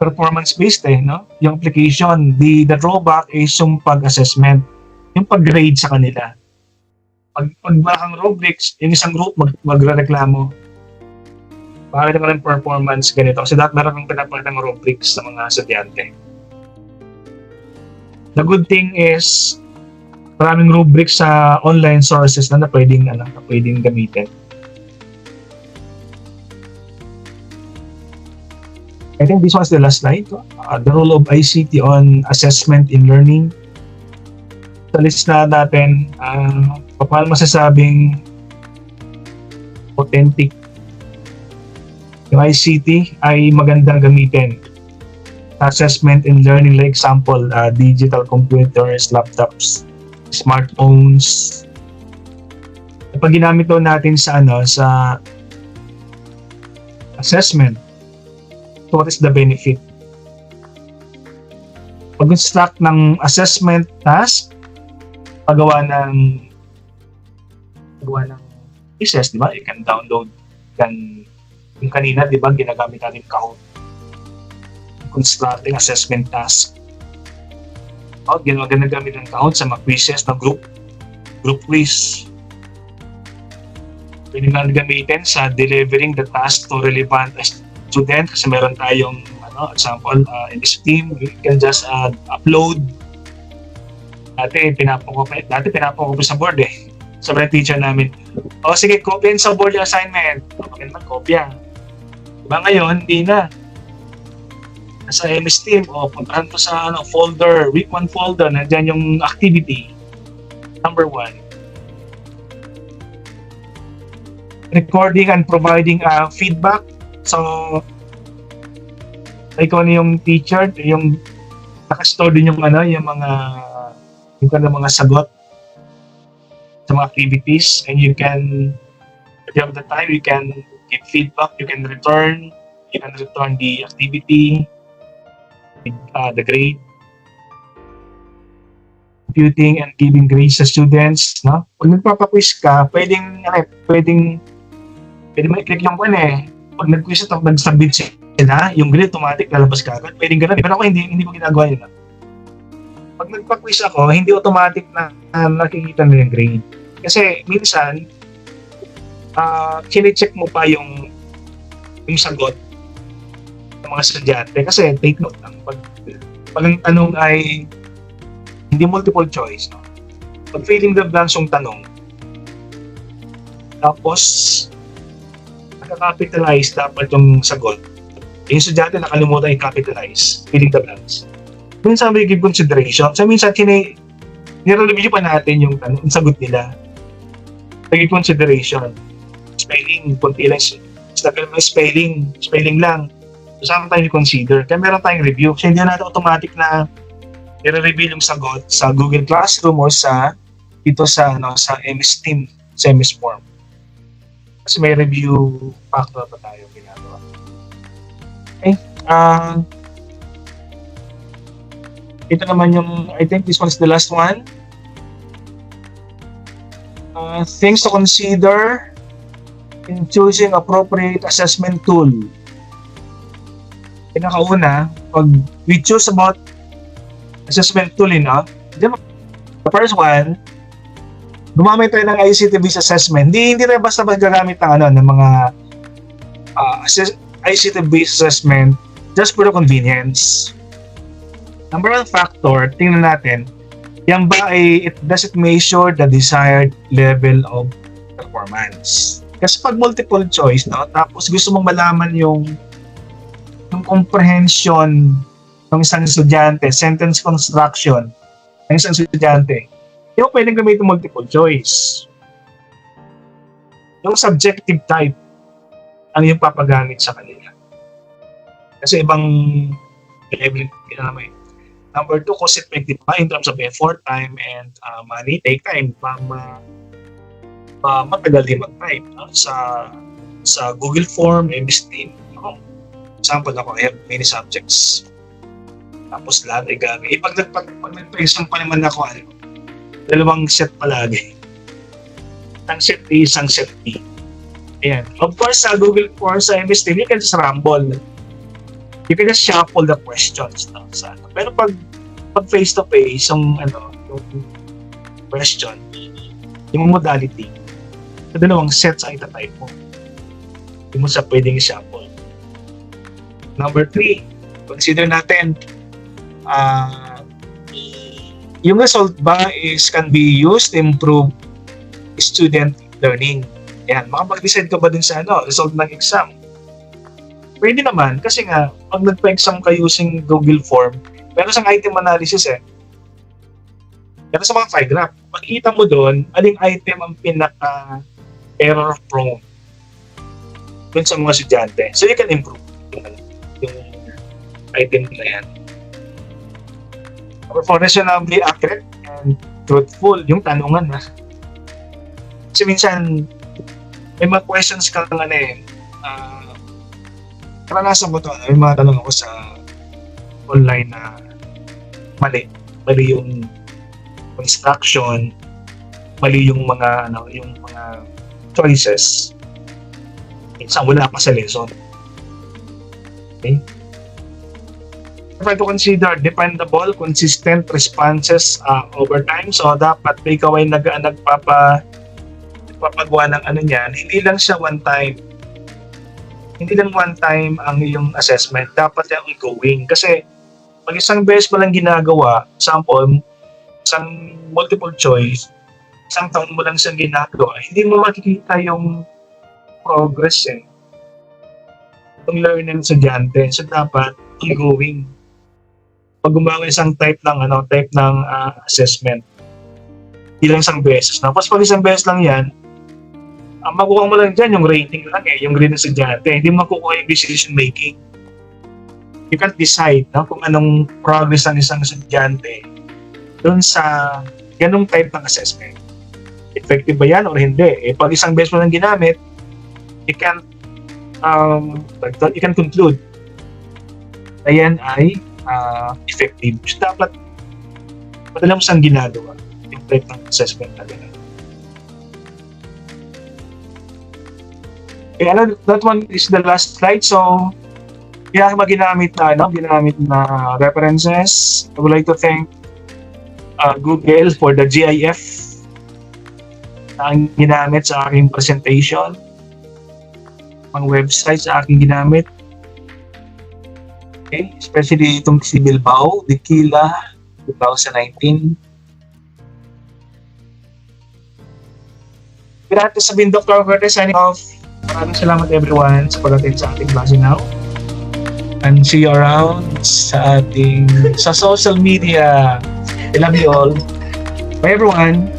performance-based no? Yung application, the drawback is yung pag-assessment, yung pag-grade sa kanila. Pag wala kang rubrics, yung isang group magre-reklamo. Bakit naman yung performance ganito? Kasi dapat meron kang pinapalitan ng rubrics sa mga estudyante. The good thing is, maraming rubrics sa online sources na pwedeng gamitin. I think this was the last slide. The role of ICT on assessment in learning. Sa list na natin, paano masasabing authentic yung ICT ay magandang gamitin. Assessment in learning, like example, digital computers, laptops, smartphones. Pag ginamit to natin sa assessment, so what is the benefit? Pag-construct ng assessment task, paggawa ng pieces, di ba? You can download, yung kanina, di ba, ginagamit natin Kahoot. Constructing assessment task. Ginagamit ng Kahoot sa mga quizzes na group quiz. Pwede nga gamitin sa delivering the task to relevant student kasi meron tayong example in this team, you can just upload. Dati pinapakopy sa board sabi ng teacher namin, sige, copyin sa board yung assignment. Maganda kopya. Diba ngayon, hindi na. Nasa MS Team, puntahan ko sa folder, week 1 folder, nandiyan yung activity. Number 1. Recording and providing feedback. So, ikaw na yung teacher, yung nakastore din yung mga sagot sa mga activities, and you can, if you have the time, you can give feedback, you can return the activity, the grade, computing and giving grades sa students, no? Pag nagpapa-quiz ka, pwedeng ma-click yung pag nag-quiz at nag-submit sila, yung grade automatic lalabas ka agad. Pwedeng ganun. Pero ako hindi ko ginagawa yun. Pag nagpa-quiz ako, hindi automatic na nakikita nila yung grade. Kasi minsan, chine-check mo pa yung sagot ng mga estudyante. Kasi take note lang. Pag ang tanong ay hindi multiple choice, no? Pag filling the blanks yung tanong, tapos nakakapitalize dapat yung sagot, yung estudyante nakalimutan i-capitalize, filling the blanks. Minsan may give consideration. So minsan nire-review pa natin yung sagot nila. Give consideration. Spelling, kunti lang. Spelling lang. So sometimes you consider. Kaya meron tayong review. Kasi hindi natin automatic na nire-review yung sagot sa Google Classroom o sa MS Team, sa MS Form. Kasi may review factor pa tayo ginagawa. Okay. Ito naman yung, I think this one's the last one. Things to consider in choosing appropriate assessment tool. Pinakauna, pag we choose about assessment tool, the first one, gumamit tayo ng ICT-based assessment. Hindi tayo basta magagamit ng mga ICT-based assessment just for the convenience. Number one factor, tingnan natin, yan ba does it measure the desired level of performance? Kasi pag multiple choice, tapos gusto mong malaman yung comprehension ng isang estudyante, sentence construction ng isang estudyante, hindi mo pwedeng gamitin multiple choice. Yung subjective type ang yung papagamit sa kanila. Kasi ibang level naman. Number 2, cost effective pa in terms of effort, time, and money. Take time matagal din mag-type sa Google Form, MS Team. Example ako, I have many subjects. Tapos lahat ay gamit. Pag nagpa-exam pa naman ako, dalawang set palagi. Isang set A, isang set B. Ayan. Of course, sa Google Forms, sa MS Team, you can just rumble. You can just shuffle the questions. No? Pero pag face-to-face, yung question, yung modality, sa dalawang sets ang itatype mo. Hindi mo sa pwedeng shuffle. Number 3, consider natin, yung result ba can be used to improve student learning. Yan, makapag-decide ka ba dun sa result ng exam? Pwede naman, kasi nga, pag nagpa-exam ka using Google Form, meron sang item analysis Pero sa mga file graph, makikita mo doon, aling item ang pinaka-error prone dun sa mga estudyante. So you can improve yung item na yan. For reasonably accurate and truthful, yung tanungan na. Kasi minsan, may mga questions ka lang karanasan ko to, may mga tanong ako sa online na mali yung construction, mali yung mga choices. Minsan wala pa sa lesson. Okay? Try to consider dependable, consistent responses over time. So dapat ikaw ay nagpapagawa ng niyan, hindi lang siya one time. Hindi lang one time ang iyong assessment, dapat yung ongoing. Kasi pag isang beses mo lang ginagawa, sample, isang multiple choice, isang taon mo lang siyang ginagawa, hindi mo makikita yung progress yung learning ng estudyante. So dapat ongoing. Pag gumawa isang type ng assessment, hindi lang isang beses. Tapos pag isang beses lang yan, ang makukuha mo lang dyan yung rating lang yung grade ng estudyante. Hindi mo makukuha yung decision making. You can't decide kung anong progress ng isang estudyante doon sa ganung type ng assessment. Effective ba yan or hindi? Pag isang beses mo lang ginamit, you can conclude na yan ay effective. So, dapat madala mo siyang ginagawa yung type ng assessment na gano'n. Okay, that one is the last slide. So, ginamit na references. I would like to thank Google for the GIF na ang ginamit sa aking presentation. Mga websites sa aking ginamit. Okay, especially itong si Bilbao, Dikila, 2019. Grabe sabihin, Dr. Cortez, signing off. Maraming salamat everyone sa pag-attend sa ating klase now. And see you around sa social media. I love you all. Bye everyone.